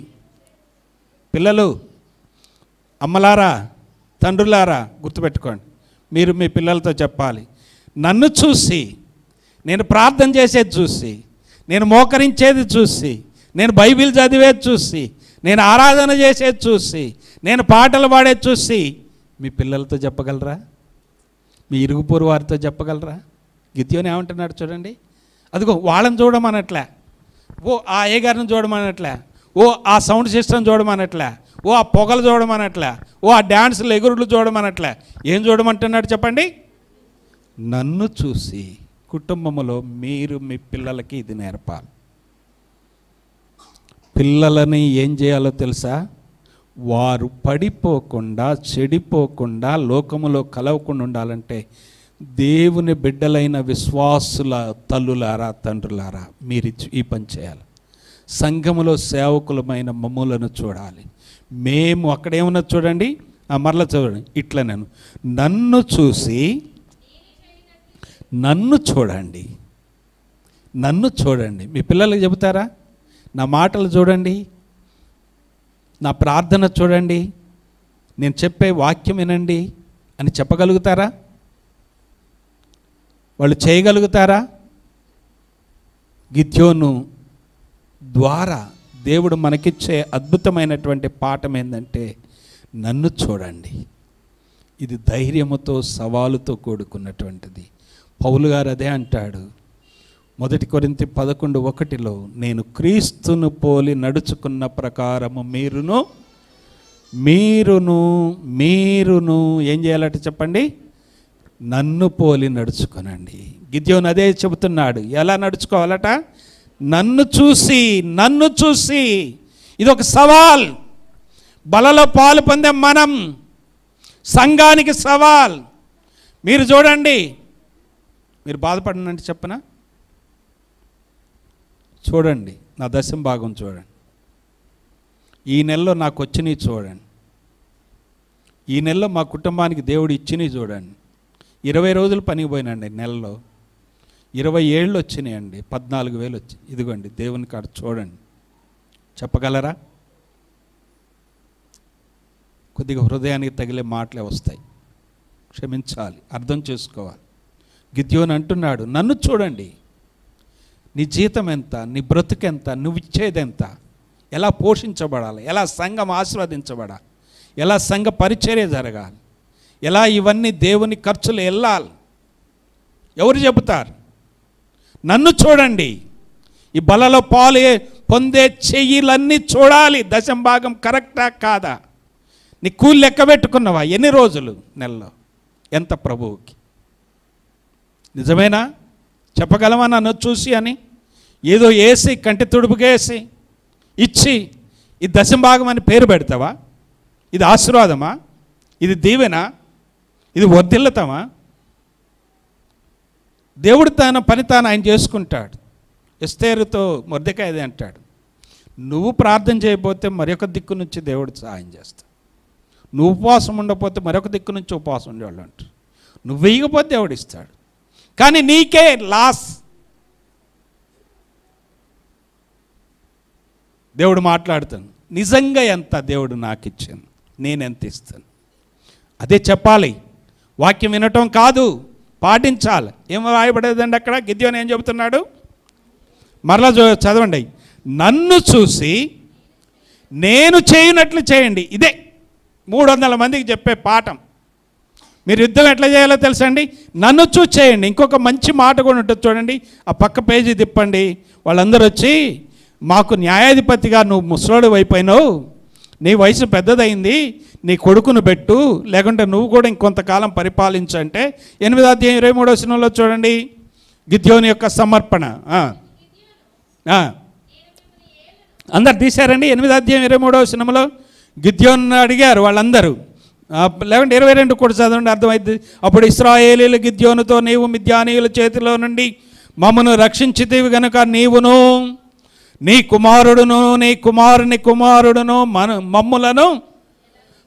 పిల్లలు, అమ్మలారా, తండ్రులారా గుర్తుపెట్టుకోండి. మీరు మీ పిల్లలతో చెప్పాలి, నన్ను చూసి, నేను ప్రార్థన చేసేది చూసి, నేను మోకరించేది చూసి, నేను బైబిల్ చదివేది చూసి, నేను ఆరాధన చేసేది చూసి, నేను పాటలు పాడేది చూసి మీ పిల్లలతో చెప్పగలరా? మీ ఇరుగు పొరుగు వారితో చెప్పగలరా? గిద్యోను ఏమంటున్నాడు చూడండి. అదిగో వాళ్ళని చూడమనట్లే, ఓ ఆ అయ్యగారిని చూడమనట్లే, ఓ ఆ సౌండ్ సిస్టమ్ చూడమనట్లే, ఓ ఆ పొగలు చూడమనట్లే, ఓ ఆ డ్యాన్సులు ఎగురులు చూడమనట్లే. ఏం చూడమంటున్నాడు చెప్పండి? నన్ను చూసి కుటుంబంలో మీరు మీ పిల్లలకి ఇది నేర్పాలి. పిల్లలని ఏం చేయాలో తెలుసా? వారు పడిపోకుండా, చెడిపోకుండా, లోకములో కలవకుండా ఉండాలంటే దేవుని బిడ్డలైన విశ్వాసుల తల్లులారా, తండ్రులారా, మీరు ఈ పని చేయాలి. సంఘములో సేవకులమైన మమ్ములను చూడాలి. మేము అక్కడేమన్నా చూడండి, మరలా చూడండి, ఇట్లా నన్ను చూసి నన్ను చూడండి, నన్ను చూడండి. మీ పిల్లలకు చెబుతారా? నా మాటలు చూడండి, నా ప్రార్థన చూడండి, నేను చెప్పే వాక్యం వినండి అని చెప్పగలుగుతారా? వాళ్ళు చేయగలుగుతారా? గిద్యోను ద్వారా దేవుడు మనకిచ్చే అద్భుతమైనటువంటి పాఠం ఏంటంటే నన్ను చూడండి. ఇది ధైర్యముతో, సవాలుతో కూడుకున్నటువంటిది. పౌలు గారు అదే అంటాడు 1 కొరింథీ 11:1, నేను క్రీస్తును పోలి నడుచుకున్న ప్రకారము మీరును ఏం చేయాలట చెప్పండి? నన్ను పోలి నడుచుకోనండి. గిద్యోను అదే చెబుతున్నాడు. ఎలా నడుచుకోవాలట? నన్ను చూసి. ఇది ఒక సవాల్. బలలో పాలు పొందే మనం, సంఘానికి సవాల్. మీరు చూడండి, మీరు బాధపడినంటే చెప్పనా? చూడండి, నా దశమ భాగం చూడండి. ఈ నెలలో నాకు వచ్చినవి చూడండి. ఈ నెలలో మా కుటుంబానికి దేవుడు ఇచ్చినవి చూడండి. 20 రోజులు పనికి పోయినండి నెలలో, 27 వచ్చినాయండి, 14,000 వచ్చాయి. ఇదిగోండి దేవుని కాడ చూడండి. చెప్పగలరా? కొద్దిగా హృదయానికి తగిలే మాటలే వస్తాయి, క్షమించాలి, అర్థం చేసుకోవాలి. గిద్యోను అంటున్నాడు నన్ను చూడండి. నీ జీతం ఎంత, నీ బ్రతుకెంత, నువ్వు ఇచ్చేదెంత, ఎలా పోషించబడాలి, ఎలా సంఘం ఆశీర్వదించబడాలి, ఎలా సంఘ పరిచర్య జరగాలి, ఎలా ఇవన్నీ దేవుని ఖర్చులు వెళ్ళాలి, ఎవరు చెబుతారు? నన్ను చూడండి. ఈ బలలో పాలు పొందే చెయ్యిలన్నీ చూడాలి. దశమ భాగం కరెక్టా కాదా? నీ కూలి లెక్క పెట్టుకున్నావా? ఎన్ని రోజులు నెలలో, ఎంత ప్రభువుకి? నిజమేనా? చెప్పగలమా నన్ను చూసి అని? ఏదో వేసి కంటి తుడుపుకేసి ఇచ్చి ఇది దశమ భాగం అని పేరు పెడతావా? ఇది ఆశీర్వాదమా? ఇది దీవెనా? ఇది వర్ధిల్లతమా? దేవుడు తన పని తాను ఆయన చేసుకుంటాడు. ఎస్తేరుతో మొర్దెకాయ అదే అంటాడు, నువ్వు ప్రార్థన చేయకపోతే మరొక దిక్కు నుంచి దేవుడు సహాయం చేస్తాడు. నువ్వు ఉపవాసం ఉండకపోతే మరొక దిక్కు నుంచి ఉపవాసం ఉండేవాళ్ళు అంటారు. నువ్వు వేయకపోతే దేవుడు ఇస్తాడు, కానీ నీకే లాస్. దేవుడు మాట్లాడుతాను, నిజంగా ఎంత దేవుడు నాకు ఇచ్చాను, నేను ఎంత ఇస్తాను, అదే చెప్పాలి. వాక్యం వినటం కాదు, పాటించాలి. ఏం రాయబడేదండి అక్కడ? గిద్యోను ఏం చెబుతున్నాడు? మరలా చదవండి. నన్ను చూసి నేను చేయనట్లు చేయండి. ఇదే 300 మందికి చెప్పే పాఠం. మీరు యుద్ధం ఎట్లా చేయాలో తెలుసండి? నన్ను చూసి చేయండి. ఇంకొక మంచి మాట కూడా ఉంటుంది చూడండి, ఆ పక్క పేజీ తిప్పండి. వాళ్ళందరూ వచ్చి మాకు న్యాయాధిపతిగా నువ్వు ముసలోడు అయిపోయినావు, నీ వయసు పెద్దదైంది, నీ కొడుకును పెట్టు, లేకుంటే నువ్వు కూడా ఇంకొంతకాలం పరిపాలించంటే 8వ అధ్యాయం 23వ వచనంలో చూడండి గిద్యోను యొక్క సమర్పణ. అందరు తీశారండి. 8వ అధ్యాయం 23వ వచనంలో గిద్యోను అడిగారు వాళ్ళందరూ. 11:22 కూడా చదవండి, అర్థమైంది. అప్పుడు ఇశ్రాయేలీయులు గిద్యోనుతో, నీవు మిద్యానీయుల చేతిలో నుండి మమ్మను రక్షించితివి గనుక నీవును నీ కుమారుడును నీ కుమారుని కుమారుడును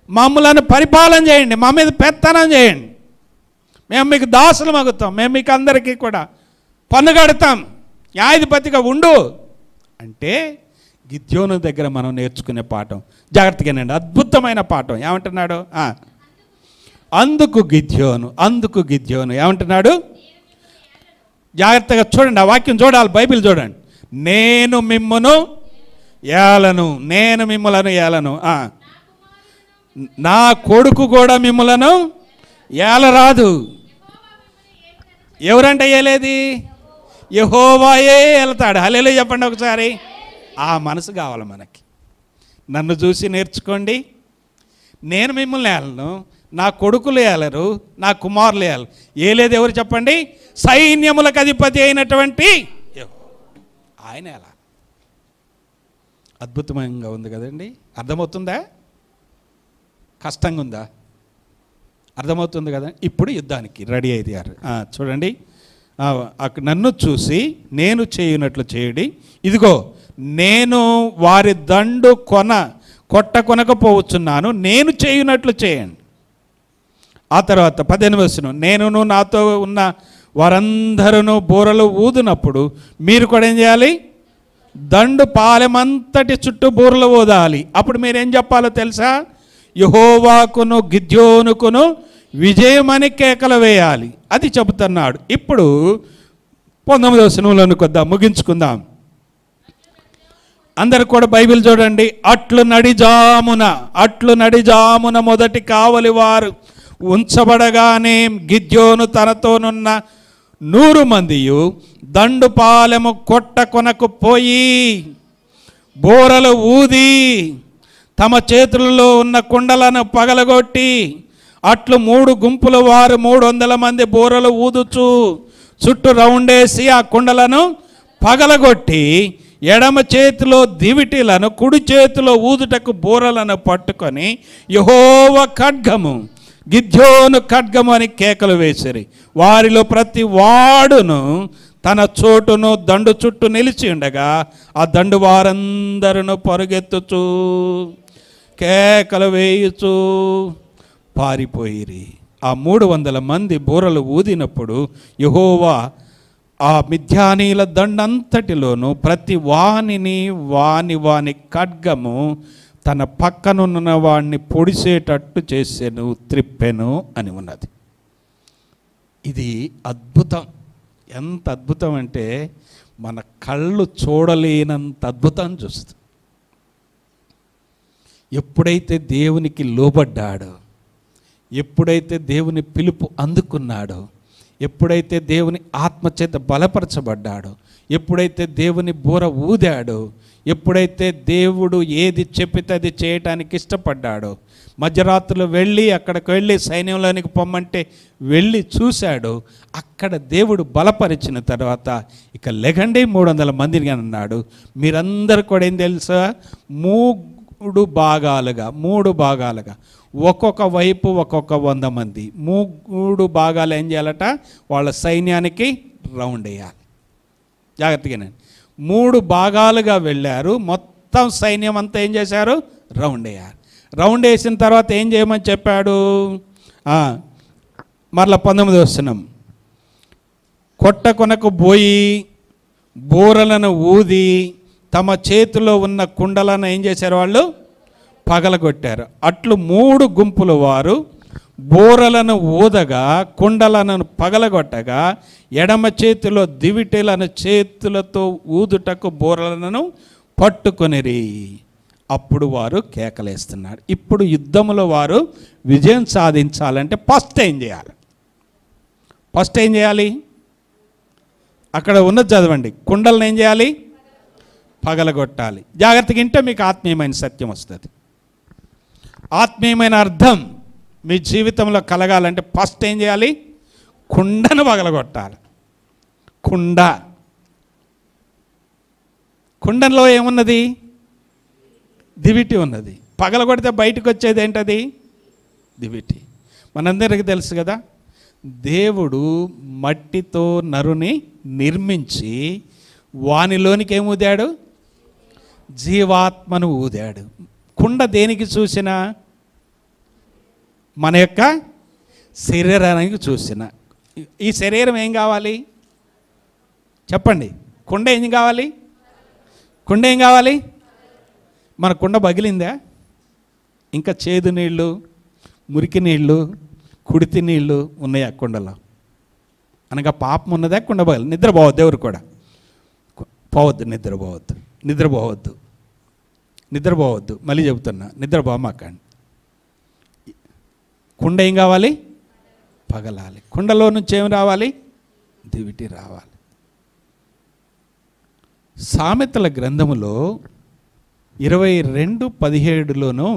మమ్ములను పరిపాలన చేయండి, మా మీద పెత్తనం చేయండి, మేము మీకు దాసులు మగుతాం, మేము మీకు అందరికీ కూడా పన్ను కడతాం, న్యాయాధిపతిగా ఉండు అంటే గిద్యోను దగ్గర మనం నేర్చుకునే పాఠం. జాగ్రత్తగానండి, అద్భుతమైన పాఠం. ఏమంటున్నాడు? అందుకు గిద్యోను ఏమంటున్నాడు? జాగ్రత్తగా చూడండి, ఆ వాక్యం చూడాలి, బైబిల్ చూడండి. నేను మిమ్మును ఏలను, నేను మిమ్మలను ఏలను. నా కొడుకు కూడా మిమ్మలను ఏలరాదు. ఎవరంటే ఏలేది? యెహోవాయే ఏలతాడు. హల్లెలూయా చెప్పండి ఒకసారి. ఆ మనసు కావాలి మనకి. నన్ను చూసి నేర్చుకోండి. నేను మిమ్మల్ని ఏలను, నా కొడుకులు ఏలరు, నా కుమారులు ఏలరు. ఏలేదు ఎవరు చెప్పండి? సైన్యములకు అధిపతి అయినటువంటి ఆయన ఎలా. అద్భుతంగా ఉంది కదండి. అర్థమవుతుందా? కష్టంగా ఉందా? అర్థమవుతుంది కదా. ఇప్పుడు యుద్ధానికి రెడీ అయ్యారు. చూడండి, నన్ను చూసి నేను చేయునట్లు చేయుడి. ఇదిగో నేను వారి దండు కొనకపోవచ్చున్నాను, నేను చేయునట్లు చేయండి. ఆ తర్వాత 18 నేనును నాతో ఉన్న వారందరూ బూరలు ఊదినప్పుడు మీరు కూడా ఏం చేయాలి? దండు పాలెమంతటి చుట్టూ బూరలు ఊదాలి. అప్పుడు మీరేం చెప్పాలో తెలుసా? యెహోవాకును గిద్యోనుకును విజయమని కేకలు వేయాలి. అది చెబుతున్నాడు. ఇప్పుడు 19 కొద్దాం, ముగించుకుందాం. అందరు కూడా బైబిల్ చూడండి. అట్లు నడిజామున మొదటి కావలి వారు ఉంచబడగానే గిద్యోను తనతోనున్న 100 మందియు దండు పాలెము కొనకు పోయి బోరలు ఊది తమ చేతులలో ఉన్న కుండలను పగలగొట్టి, అట్లు 3 గుంపుల వారు 300 మంది బోరలు ఊదుచు చుట్టూ రౌండేసి ఆ కుండలను పగలగొట్టి ఎడమ చేతిలో దివిటీలను, కుడి చేతిలో ఊదుటకు బోరలను పట్టుకొని యెహోవా ఖడ్గము, గిద్యోను ఖడ్గము అని కేకలు వేసిరి. వారిలో ప్రతి వాడును తన చోటును దండు చుట్టూ నిలిచి ఉండగా ఆ దండు వారందరూ పరుగెత్తుచు కేకలు వేయుచు పారిపోయిరి. ఆ 300 మంది బూరలు ఊదినప్పుడు యెహోవా ఆ మిద్యానీల దండంతటిలోనూ ప్రతి వానిని వాని ఖడ్గము తన పక్కనున్న వాడిని పొడిసేటట్టు చేసెను, త్రిప్పెను అని ఉన్నది. ఇది అద్భుతం. ఎంత అద్భుతం అంటే మన కళ్ళు చూడలేనంత అద్భుతం చూస్తుంది. ఎప్పుడైతే దేవునికి లోబడ్డాడో, ఎప్పుడైతే దేవుని పిలుపు అందుకున్నాడో, ఎప్పుడైతే దేవుని ఆత్మచేత బలపరచబడ్డాడో, ఎప్పుడైతే దేవుని బూర ఊదాడో, ఎప్పుడైతే దేవుడు ఏది చెప్పితే అది చేయటానికి ఇష్టపడ్డాడో, మధ్యరాత్రులు అక్కడికి వెళ్ళి సైన్యంలోనికి పొమ్మంటే వెళ్ళి చూశాడు. అక్కడ దేవుడు బలపరిచిన తర్వాత ఇక లెగండి 300 మందిని అన్నాడు. మీరందరూ కూడా ఏం తెలుసా? 3 భాగాలుగా ఒక్కొక్క వైపు ఒక్కొక్క 100 మంది, 3 భాగాలు ఏం చేయాలట? వాళ్ళ సైన్యానికి రౌండ్ వేయాలి. జాగ్రత్తగానండి. 3 భాగాలుగా వెళ్ళారు. మొత్తం సైన్యం అంతా ఏం చేశారు? రౌండ్ వేయాలి. రౌండ్ వేసిన తర్వాత ఏం చేయమని చెప్పాడు? మరలా 19 కొనకు పోయి బూరలను ఊది తమ చేతిలో ఉన్న కుండలను ఏం చేశారు? వాళ్ళు పగలగొట్టారు. అట్లు 3 గుంపుల వారు బూరలను ఊదగా కుండలను పగలగొట్టగా ఎడమ చేతిలో దివిటీలను చేతులతో ఊదుటకు బూరలను పట్టుకొనిరి. అప్పుడు వారు కేకలేస్తున్నారు. ఇప్పుడు యుద్ధంలో వారు విజయం సాధించాలంటే ఫస్ట్ ఏం చేయాలి? అక్కడ ఉన్నది చదవండి. కుండలను ఏం చేయాలి? పగలగొట్టాలి. జాగ్రత్తగా వింటే మీకు ఆత్మీయమైన సత్యం వస్తుంది. ఆత్మీయమైన అర్థం మీ జీవితంలో కలగాలంటే ఫస్ట్ ఏం చేయాలి? కుండను పగలగొట్టాలి. కుండలో ఏమున్నది? దివిటి ఉన్నది. పగలగొడితే బయటకు వచ్చేది ఏంటది? దివిటి. మనందరికీ తెలుసు కదా, దేవుడు మట్టితో నరుని నిర్మించి వానిలోనికి ఏమూదాడు? జీవాత్మను ఊదాడు. కుండ దేనికి చూసినా? మన యొక్క శరీరానికి చూసిన. ఈ శరీరం ఏం కావాలి చెప్పండి? కుండ ఏం కావాలి? మన కుండ పగిలిందా? ఇంకా చేదు నీళ్ళు, మురికి నీళ్ళు, కుడితి నీళ్ళు ఉన్నాయి ఆ కుండలో. అనగా పాపం ఉన్నదా? కుండ పగిలి. నిద్రపోవద్దు. ఎవరు కూడా నిద్రపోవద్దు. నిద్రపోవద్దు, మళ్ళీ చెబుతున్నా, నిద్రపోమాకండి. కుండ ఏం కావాలి? పగలాలి. కుండలో నుంచి ఏం రావాలి? దివిటి రావాలి. సామెతల గ్రంథములో 22:17లోనూ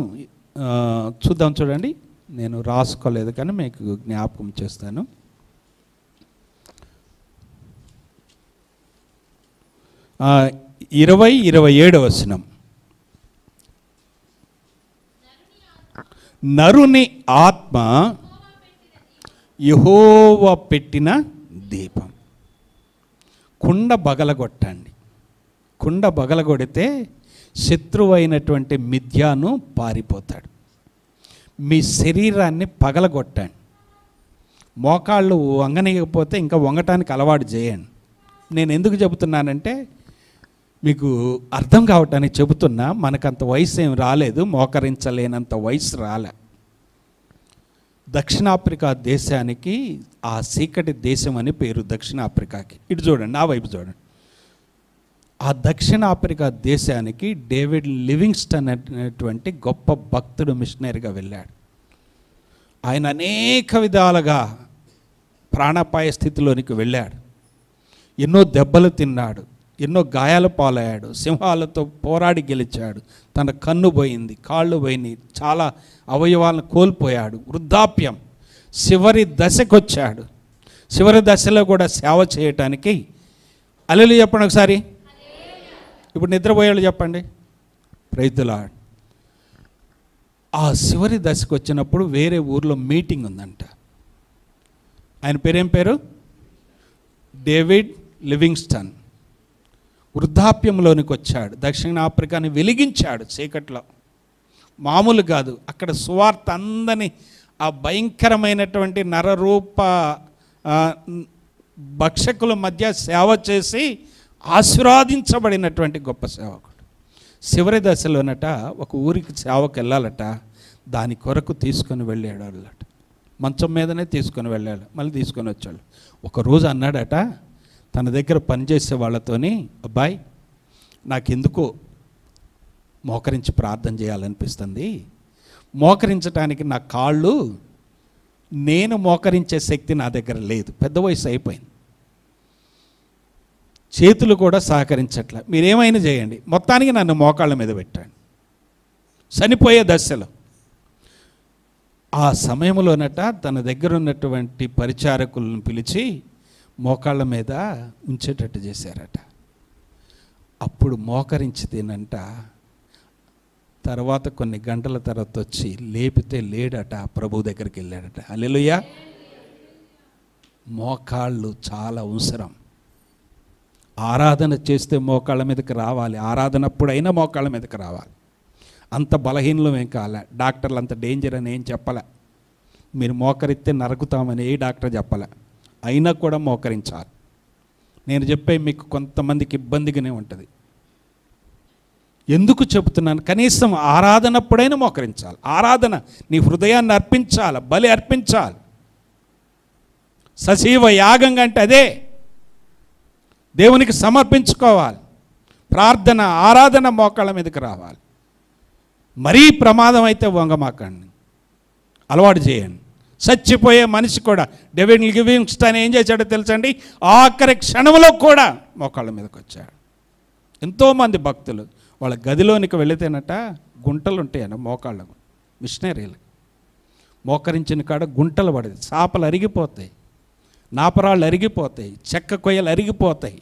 చూద్దాం, చూడండి. నేను రాసుకోలేదు కానీ మీకు జ్ఞాపకం చేస్తాను. 20:27 వచనం. నరుని ఆత్మ యెహోవా పెట్టిన దీపం. కుండ బగలగొట్టండి. కుండ బగలగొడితే శత్రువైనటువంటి మిథ్యాను పారిపోతాడు. మీ శరీరాన్ని పగలగొట్టండి. మోకాళ్ళు వంగనీయకపోతే ఇంకా వంగటానికి అలవాటు చేయండి. నేను ఎందుకు చెబుతున్నానంటే మీకు అర్థం కావటానికి చెబుతున్నా. మనకంత వయసు ఏం రాలేదు, మోకరించలేనంత వయసు రాలే. దక్షిణాఫ్రికా దేశానికి ఆ చీకటి దేశం అని పేరు, దక్షిణాఫ్రికాకి. ఇటు చూడండి, ఆ వైపు చూడండి. ఆ దక్షిణాఫ్రికా దేశానికి డేవిడ్ లివింగ్స్టన్ అనేటువంటి గొప్ప భక్తుడు మిషనరీగా వెళ్ళాడు. ఆయన అనేక విధాలుగా ప్రాణాపాయ స్థితిలోనికి వెళ్ళాడు. ఎన్నో దెబ్బలు తిన్నాడు, ఎన్నో గాయాల పాలయ్యాడు, సింహాలతో పోరాడి గెలిచాడు. తన కన్ను పోయింది, కాళ్ళు పోయినాయి, చాలా అవయవాలను కోల్పోయాడు. వృద్ధాప్యం, చివరి దశకొచ్చాడు. చివరి దశలో కూడా సేవ చేయటానికి హల్లెలూయా చెప్పండి ఒకసారి. ఇప్పుడు నిద్రపోయాడు చెప్పండి. Praise the Lord. ఆ చివరి దశకు వచ్చినప్పుడు వేరే ఊర్లో మీటింగ్ ఉందంట. ఆయన పేరేం పేరు? David Livingstone. వృద్ధాప్యంలోనికి వచ్చాడు. దక్షిణాఫ్రికాని వెలిగించాడు చీకట్లో. మామూలు కాదు. అక్కడ సువార్త అందని ఆ భయంకరమైనటువంటి నరరూప భక్షకుల మధ్య సేవ చేసి ఆశీర్వాదించబడినటువంటి గొప్ప సేవకుడు. చివరి దశలోనట ఒక ఊరికి సేవకు వెళ్ళాలట. దాని కొరకు తీసుకొని వెళ్ళాడు వాళ్ళట. మంచం మీదనే తీసుకొని వెళ్ళాడు, మళ్ళీ తీసుకొని వచ్చాడు. ఒకరోజు అన్నాడట తన దగ్గర పనిచేసే వాళ్ళతోని, అబ్బాయి నాకెందుకో మోకరించి ప్రార్థన చేయాలనిపిస్తుంది. మోకరించడానికి నా కాళ్ళు, నేను మోకరించే శక్తి నా దగ్గర లేదు, పెద్ద వయసు అయిపోయింది, చేతులు కూడా సహకరించట్లే, మీరేమైనా చేయండి, మొత్తానికి నన్ను మోకాళ్ళ మీద పెట్టండి. చనిపోయే దశలో. ఆ సమయంలోనట తన దగ్గర ఉన్నటువంటి పరిచారకులను పిలిచి మోకాళ్ళ మీద ఉంచేటట్టు చేశారట. అప్పుడు మోకరించితేనంట తర్వాత కొన్ని గంటల తర్వాత వచ్చి లేపితే లేడట, ప్రభు దగ్గరికి వెళ్ళాడట. హల్లెలూయా. మోకాళ్ళు చాలా అవసరం. ఆరాధన చేస్తే మోకాళ్ళ మీదకి రావాలి, ఆరాధనప్పుడైనా మోకాళ్ళ మీదకి రావాలి. అంత బలహీనలం ఏం కాలే. డాక్టర్లు అంత డేంజర్ అని ఏం చెప్పలే. మీరు మోకరిస్తే నరుకుతామని ఏ డాక్టర్ చెప్పలే. అయినా కూడా మోకరించాలి. నేను చెప్పే మీకు కొంతమందికి ఇబ్బందిగానే ఉంటుంది. ఎందుకు చెబుతున్నాను? కనీసం ఆరాధనప్పుడైనా మోకరించాలి. ఆరాధన నీ హృదయాన్ని అర్పించాలి, బలి అర్పించాలి. సజీవ యాగంగా అంటే అదే, దేవునికి సమర్పించుకోవాలి. ప్రార్థన, ఆరాధన మోకాళ్ళ మీదకి రావాలి. మరీ ప్రమాదం అయితే వంగమాకండి, అలవాటు చేయండి. చచ్చిపోయే మనిషి కూడా డేవిడ్ లివింగ్స్టన్ ఏం చేశాడో తెలుసండి? ఆఖరి క్షణంలో కూడా మోకాళ్ళ మీదకి వచ్చాడు. ఎంతోమంది భక్తులు వాళ్ళ గదిలోనికి వెళితేనట గుంటలు ఉంటాయన్న మోకాళ్ళకు, మిషనరీలు మోకరించిన కాడ గుంటలు పడేది, చాపలు అరిగిపోతాయి, నాపరాళ్ళు అరిగిపోతాయి, చెక్క కొయ్యలు అరిగిపోతాయి.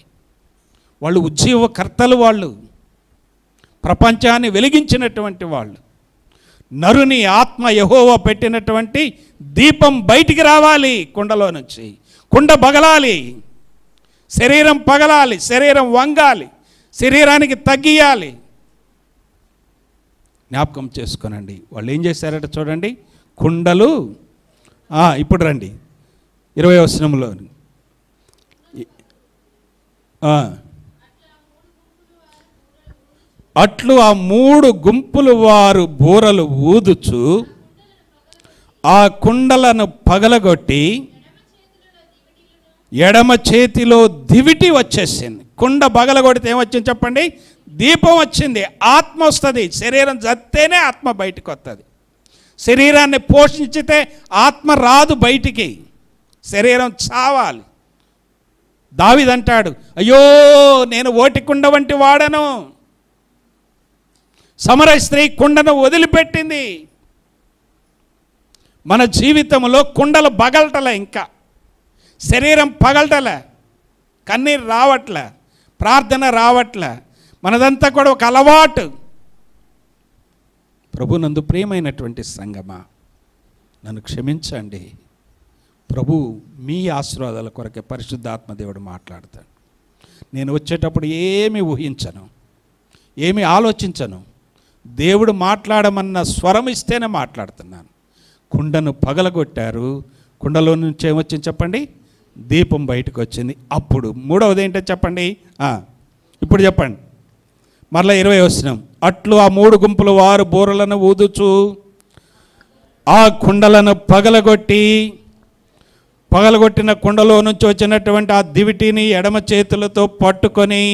వాళ్ళు ఉజ్జీవకర్తలు, వాళ్ళు ప్రపంచాన్ని వెలిగించినటువంటి వాళ్ళు. నరుని ఆత్మ యెహోవా పెట్టినటువంటి దీపం బయటికి రావాలి కుండలో నుంచి. కుండ పగలాలి, శరీరం పగలాలి, శరీరం వంగాలి, శరీరానికి తగ్గియాలి. జ్ఞాపకం చేసుకోనండి. వాళ్ళు ఏం చేశారట చూడండి. కుండలు, ఇప్పుడు రండి 20వ వచనంలో. అట్లు ఆ 3 గుంపులు వారు బూరలు ఊదుచు ఆ కుండలను పగలగొట్టి ఎడమ చేతిలో దివిటి వచ్చేసింది. కుండ పగలగొడితే ఏమొచ్చింది చెప్పండి? దీపం వచ్చింది, ఆత్మ వస్తుంది. శరీరం జత్తేనే ఆత్మ బయటకు వస్తుంది. శరీరాన్ని పోషించితే ఆత్మ రాదు బయటికి, శరీరం చావాలి. దావీదంటాడు, అయ్యో నేను ఓటి కుండ వంటి వాడను. సమర స్త్రీ కుండను వదిలిపెట్టింది. మన జీవితంలో కుండలు పగలటలే, ఇంకా శరీరం పగలటలే, కన్నీరు రావట్లే, ప్రార్థన రావట్లే. మనదంతా కూడా ఒక అలవాటు. ప్రభునందు ప్రియమైనటువంటి సంగమా, నన్ను క్షమించండి. ప్రభు మీ ఆశీర్వాదాల కొరకే పరిశుద్ధాత్మ దేవుడు మాట్లాడతాడు. నేను వచ్చేటప్పుడు ఏమి ఊహించను, ఏమి ఆలోచించను. దేవుడు మాట్లాడమన్న స్వరం ఇస్తేనే మాట్లాడుతున్నాను. కుండను పగలగొట్టారు, కుండలో నుంచి ఏమొచ్చింది చెప్పండి? దీపం బయటకు వచ్చింది. అప్పుడు మూడవది ఏంటో చెప్పండి, ఇప్పుడు చెప్పండి. మరలా 20 వచనం. అట్లు ఆ 3 గుంపుల వారు బూరలను ఊదుచు ఆ కుండలను పగలగొట్టిన కుండలో నుంచి వచ్చినటువంటి ఆ దివిటిని ఎడమ చేతులతో పట్టుకొని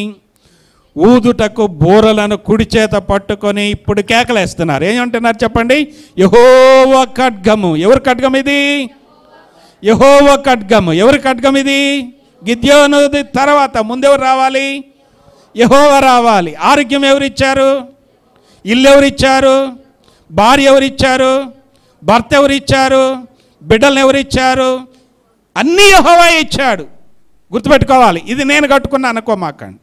ఊదుటకు బూరలను కుడి చేత పట్టుకొని ఇప్పుడు కేకలేస్తున్నారు. ఏమంటున్నారు చెప్పండి? యెహోవా ఖడ్గము. ఎవరి ఖడ్గం ఇది? యెహోవా ఖడ్గము. ఎవరి ఖడ్గం ఇది? గిద్యోనుది తర్వాత ముందెవరు రావాలి? యెహోవా రావాలి. ఆరోగ్యం ఎవరిచ్చారు? ఇల్లు ఎవరిచ్చారు? భార్య ఎవరిచ్చారు? భర్త ఎవరిచ్చారు? బిడ్డలను ఎవరిచ్చారు? అన్నీ యెహోవా ఇచ్చాడు. గుర్తుపెట్టుకోవాలి. ఇది నేను కట్టుకున్నాను అనుకోమాకండి,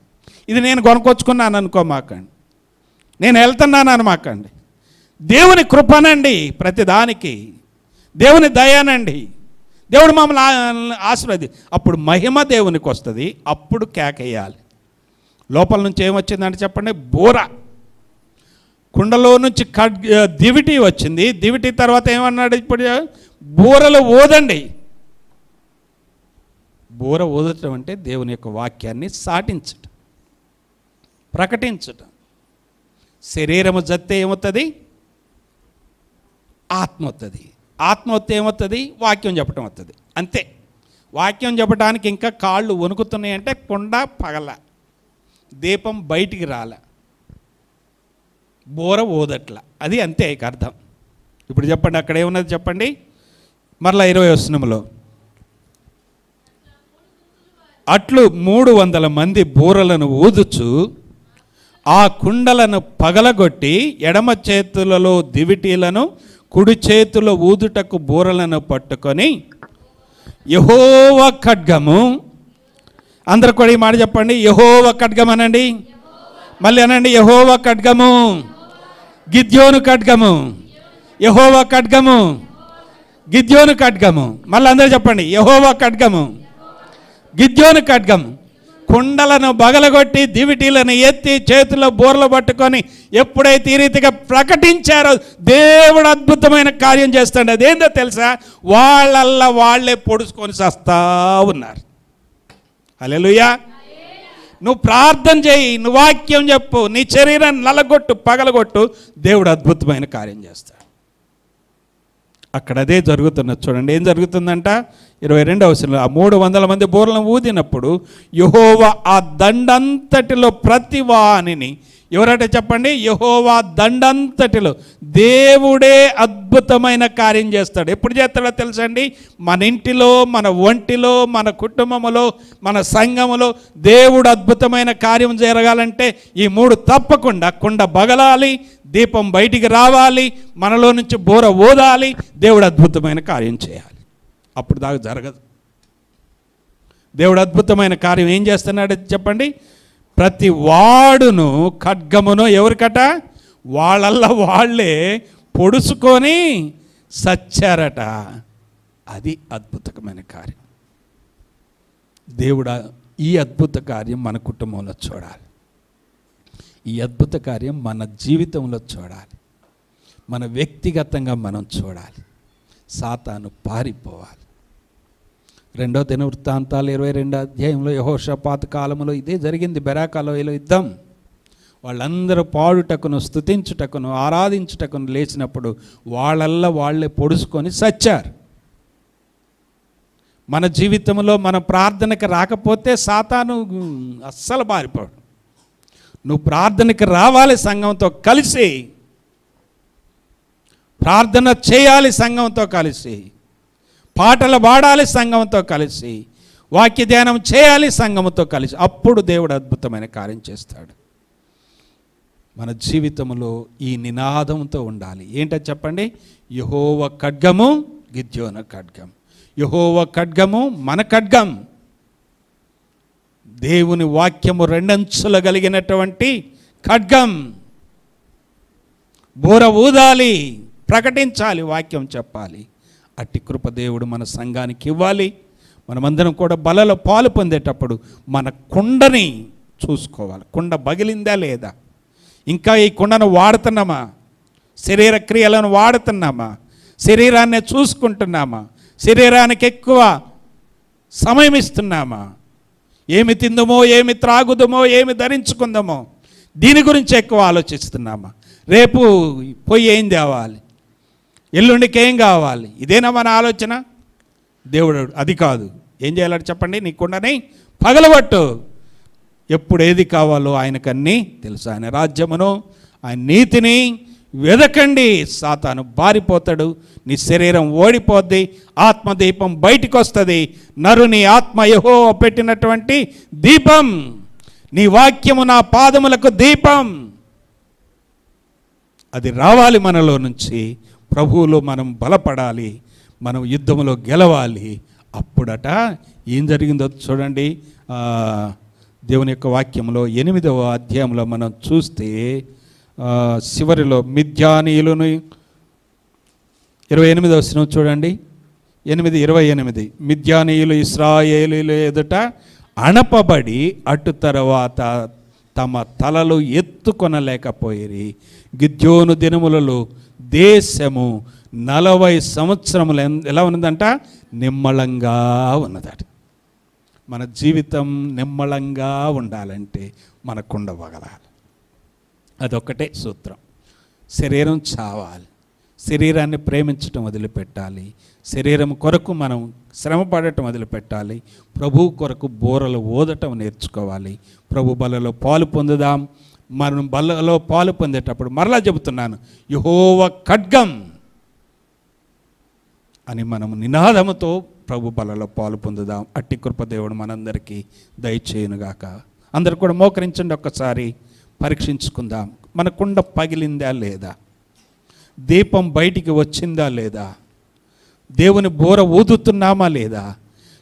ఇది నేను కొనుక్కొచ్చుకున్నాను అనుకోమాకండి, నేను వెళ్తున్నాను అనమాకండి. దేవుని కృపనండి ప్రతిదానికి, దేవుని దయానండి. దేవుడు మమ్మల్ని ఆశీర్వది. అప్పుడు మహిమ దేవునికి వస్తుంది. అప్పుడు కేకేయాలి. లోపల నుంచి ఏమొచ్చిందంటే చెప్పండి? బూర. కుండలో నుంచి దివిటి వచ్చింది. దివిటి తర్వాత ఏమన్నాడు? ఇప్పుడు బూరలు ఊదండి. బూర ఊదటం అంటే దేవుని యొక్క వాక్యాన్ని సాటించటం, ప్రకటించటం. శరీరము జత్తే ఏమవుతుంది? ఆత్మ వస్తుంది. ఆత్మ వస్తే ఏమవుతుంది? వాక్యం చెప్పటం వస్తుంది. అంతే. వాక్యం చెప్పడానికి ఇంకా కాళ్ళు వణుకుతున్నాయంటే కుండ పగల, దీపం బయటికి రాల, బోర ఊదట్ల. అది అంతే ఇక అర్థం. ఇప్పుడు చెప్పండి, అక్కడ ఏమున్నది చెప్పండి? మరలా 20 వచనంలో అట్లు 300 మంది బూరలను ఊదుచు ఆ కుండలను పగలగొట్టి ఎడమ చేతులలో దివిటీలను కుడి చేతుల ఊదుటకు బూరలను పట్టుకొని యెహోవా ఖడ్గము. అందరూ కూడా ఈ మాట చెప్పండి, యెహోవా ఖడ్గం అనండి. మళ్ళీ అనండి, యెహోవా ఖడ్గము. గిద్యోను ఖడ్గము. యెహోవా ఖడ్గము. గిద్యోను ఖడ్గము. మళ్ళీ అందరూ చెప్పండి, యెహోవా ఖడ్గము, గిద్యోను ఖడ్గము. కుండలను బగలగొట్టి దివిటీలను ఎత్తి చేతుల్లో బోర్లు పట్టుకొని ఎప్పుడైతే ఈ రీతిగా ప్రకటించారో దేవుడు అద్భుతమైన కార్యం చేస్తాడు. అదేందో తెలుసా? వాళ్ళల్లా వాళ్ళే పొడుచుకొని చస్తా ఉన్నారు. హల్లెలూయా. నువ్వు ప్రార్థన చేయి, నువ్వు వాక్యం చెప్పు, నీ శరీరాన్ని నలగొట్టు, పగలగొట్టు, దేవుడు అద్భుతమైన కార్యం చేస్తాడు. అక్కడ అదే జరుగుతున్నది. చూడండి ఏం జరుగుతుందంట? 22వ వచనంలో ఆ 300 మంది బూరలను ఊదినప్పుడు యెహోవా ఆ దండంతటిలో ప్రతి వానిని, ఎవరంటే చెప్పండి? యెహోవా దండంతటిలో దేవుడే అద్భుతమైన కార్యం చేస్తాడు. ఎప్పుడు చేస్తాడో తెలుసండి? మన ఇంటిలో, మన ఒంటిలో, మన కుటుంబంలో, మన సంఘములో దేవుడు అద్భుతమైన కార్యం జరగాలంటే ఈ 3 తప్పకుండా. కుండ బగలాలి, దీపం బయటికి రావాలి, మనలో నుంచి బోర ఊదాలి, దేవుడు అద్భుతమైన కార్యం చేయాలి. అప్పుడు దాకా జరగదు. దేవుడు అద్భుతమైన కార్యం ఏం చేస్తున్నాడు చెప్పండి? ప్రతి వాడును ఖడ్గమును ఎవరికట? వాళ్ళల్లా వాళ్ళే పొడుచుకొని సచ్చారట. అది అద్భుతమైన కార్యం. దేవుడు ఈ అద్భుత కార్యం మన కుటుంబంలో చూడాలి. ఈ అద్భుత కార్యం మన జీవితంలో చూడాలి. మన వ్యక్తిగతంగా మనం చూడాలి. సాతాను పారిపోవాలి. 2వ దినవృత్తాంతాలు 22వ అధ్యాయంలో యెహోషాపాతు కాలంలో ఇదే జరిగింది. బెరాకాలో యుద్ధం. వాళ్ళందరూ పాడుటకును, స్తుతించుటకును, ఆరాధించుటకును లేచినప్పుడు వాళ్ళల్లా వాళ్ళే పొడుచుకొని సచ్చారు. మన జీవితంలో మన ప్రార్థనకి రాకపోతే సాతాను అస్సలు పారిపోడు. నువ్వు ప్రార్థనకి రావాలి, సంఘంతో కలిసి ప్రార్థన చేయాలి, సంఘంతో కలిసి పాటలు పాడాలి, సంఘంతో కలిసి వాక్య ధ్యానం చేయాలి, సంఘంతో కలిసి. అప్పుడు దేవుడు అద్భుతమైన కార్యం చేస్తాడు. మన జీవితంలో ఈ నినాదంతో ఉండాలి. ఏంటో చెప్పండి? యెహోవా ఖడ్గము, గిద్యోను ఖడ్గం. యెహోవా ఖడ్గము మన ఖడ్గం. దేవుని వాక్యము రెండంచులు కలిగినటువంటి ఖడ్గం. బోర ఊదాలి, ప్రకటించాలి, వాక్యం చెప్పాలి. అట్టి కృప దేవుడు మన సంఘానికి ఇవ్వాలి. మనమందరం కూడా బలలో పాలు పొందేటప్పుడు మన కుండని చూసుకోవాలి. కుండ పగిలిందా లేదా, ఇంకా ఈ కుండను వాడుతున్నామా, శరీర క్రియలను వాడుతున్నామా, శరీరాన్ని చూసుకుంటున్నామా, శరీరానికి ఎక్కువ సమయం ఇస్తున్నామా, ఏమి తిందుమో, ఏమి త్రాగుదమో, ఏమి ధరించుకుందామో, దీని గురించి ఎక్కువ ఆలోచిస్తున్నామా, రేపు పోయి ఏం తేవాలి, ఎల్లుండికి ఏం కావాలి, ఇదేనా మన ఆలోచన? దేవుడు అది కాదు. ఏం చేయాలంటే చెప్పండి? నీ కుండని పగలగొట్టు. ఎప్పుడు ఏది కావాలో ఆయనకన్నీ తెలుసు. ఆయన రాజ్యమును, ఆయన నీతిని వెదకండి. సాతాను బారిపోతాడు, నీ శరీరం ఓడిపోద్ది, ఆత్మదీపం బయటికి వస్తుంది. నరుని ఆత్మ యెహోవా పెట్టినటువంటి దీపం. నీ వాక్యము నా పాదములకు దీపం. అది రావాలి మనలో నుంచి. ప్రభువులో మనం బలపడాలి, మనం యుద్ధంలో గెలవాలి. అప్పుడట ఏం జరిగిందో చూడండి. దేవుని యొక్క వాక్యంలో 8వ అధ్యాయంలో మనం చూస్తే చివరిలో మిద్యానీయులను 28వ వచనం చూడండి. 8:28 మిద్యానీయులు ఇశ్రాయేలీయుల ఎదుట అణపబడి అటు తర్వాత తమ తలలు ఎత్తుకొనలేకపోయిరి. గిద్యోను దినములలో దేశము 40 సంవత్సరములు ఎలా ఉన్నదంట? నిమ్మళంగా ఉన్నదట. మన జీవితం నిమ్మళంగా ఉండాలంటే మన కుండ పగలాలి. అదొక్కటే సూత్రం. శరీరం చావాలి, శరీరాన్ని ప్రేమించటం వదిలిపెట్టాలి, శరీరం కొరకు మనం శ్రమ పడటం వదిలిపెట్టాలి, ప్రభు కొరకు బోరలు ఊదటం నేర్చుకోవాలి. ప్రభు బలలో పాలు పొందుదాం. మనం బలలో పాలు పొందేటప్పుడు మరలా చెబుతున్నాను, యెహోవా ఖడ్గం అని మనం నినాదముతో ప్రభు బలలో పాలు పొందుదాం. అట్టి కృప దేవుడు మనందరికీ దయచేయునుగాక. అందరు కూడా మోకరించండి, ఒక్కసారి పరీక్షించుకుందాం. మన కుండ పగిలిందా లేదా, దీపం బయటికి వచ్చిందా లేదా, దేవుని బోర ఊదుతున్నామా లేదా,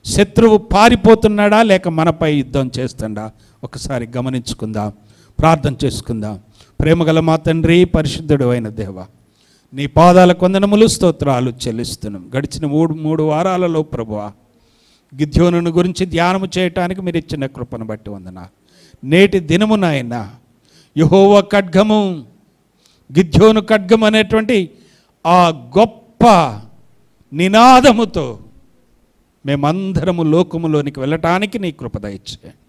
శత్రువు పారిపోతున్నాడా లేక మనపై యుద్ధం చేస్తుండా, ఒకసారి గమనించుకుందాం. ప్రార్థన చేసుకుందాం. ప్రేమగల మా తండ్రి, పరిశుద్ధుడు అయిన దేవ, నీ పాదాల కొందనములు స్తోత్రాలు చెల్లిస్తున్నాం. గడిచిన మూడు వారాలలో ప్రభువా, గిద్యోనుని గురించి ధ్యానము చేయటానికి మీరు ఇచ్చిన కృపను బట్టి వందనాలు. నేటి దినమునైనా యెహోవా ఖడ్గము, గిద్యోను ఖడ్గం అనేటువంటి ఆ గొప్ప నినాదముతో మేమందరము లోకములోనికి వెళ్ళటానికి నీ కృప దయచేయండి.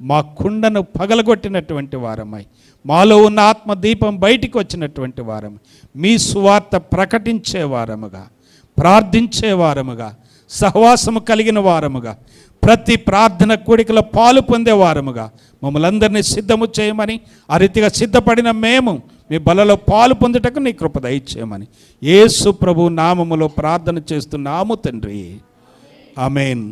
మా కుండను పగలగొట్టినటువంటి వారమై, మాలో ఉన్న ఆత్మదీపం బయటికి వచ్చినటువంటి వారమై, మీ సువార్త ప్రకటించే వారముగా, ప్రార్థించే వారముగా, సహవాసము కలిగిన వారముగా, ప్రతి ప్రార్థన కూడికలో పాలు పొందే వారముగా మమ్మల్ని అందరినీ సిద్ధము చేయమని, ఆ రీతిగా సిద్ధపడిన మేము మీ బలలో పాలు పొందుటకు నీ కృప దయచేయమని యేసు ప్రభు నామములో ప్రార్థన చేస్తున్నాము తండ్రి. ఆమేన్.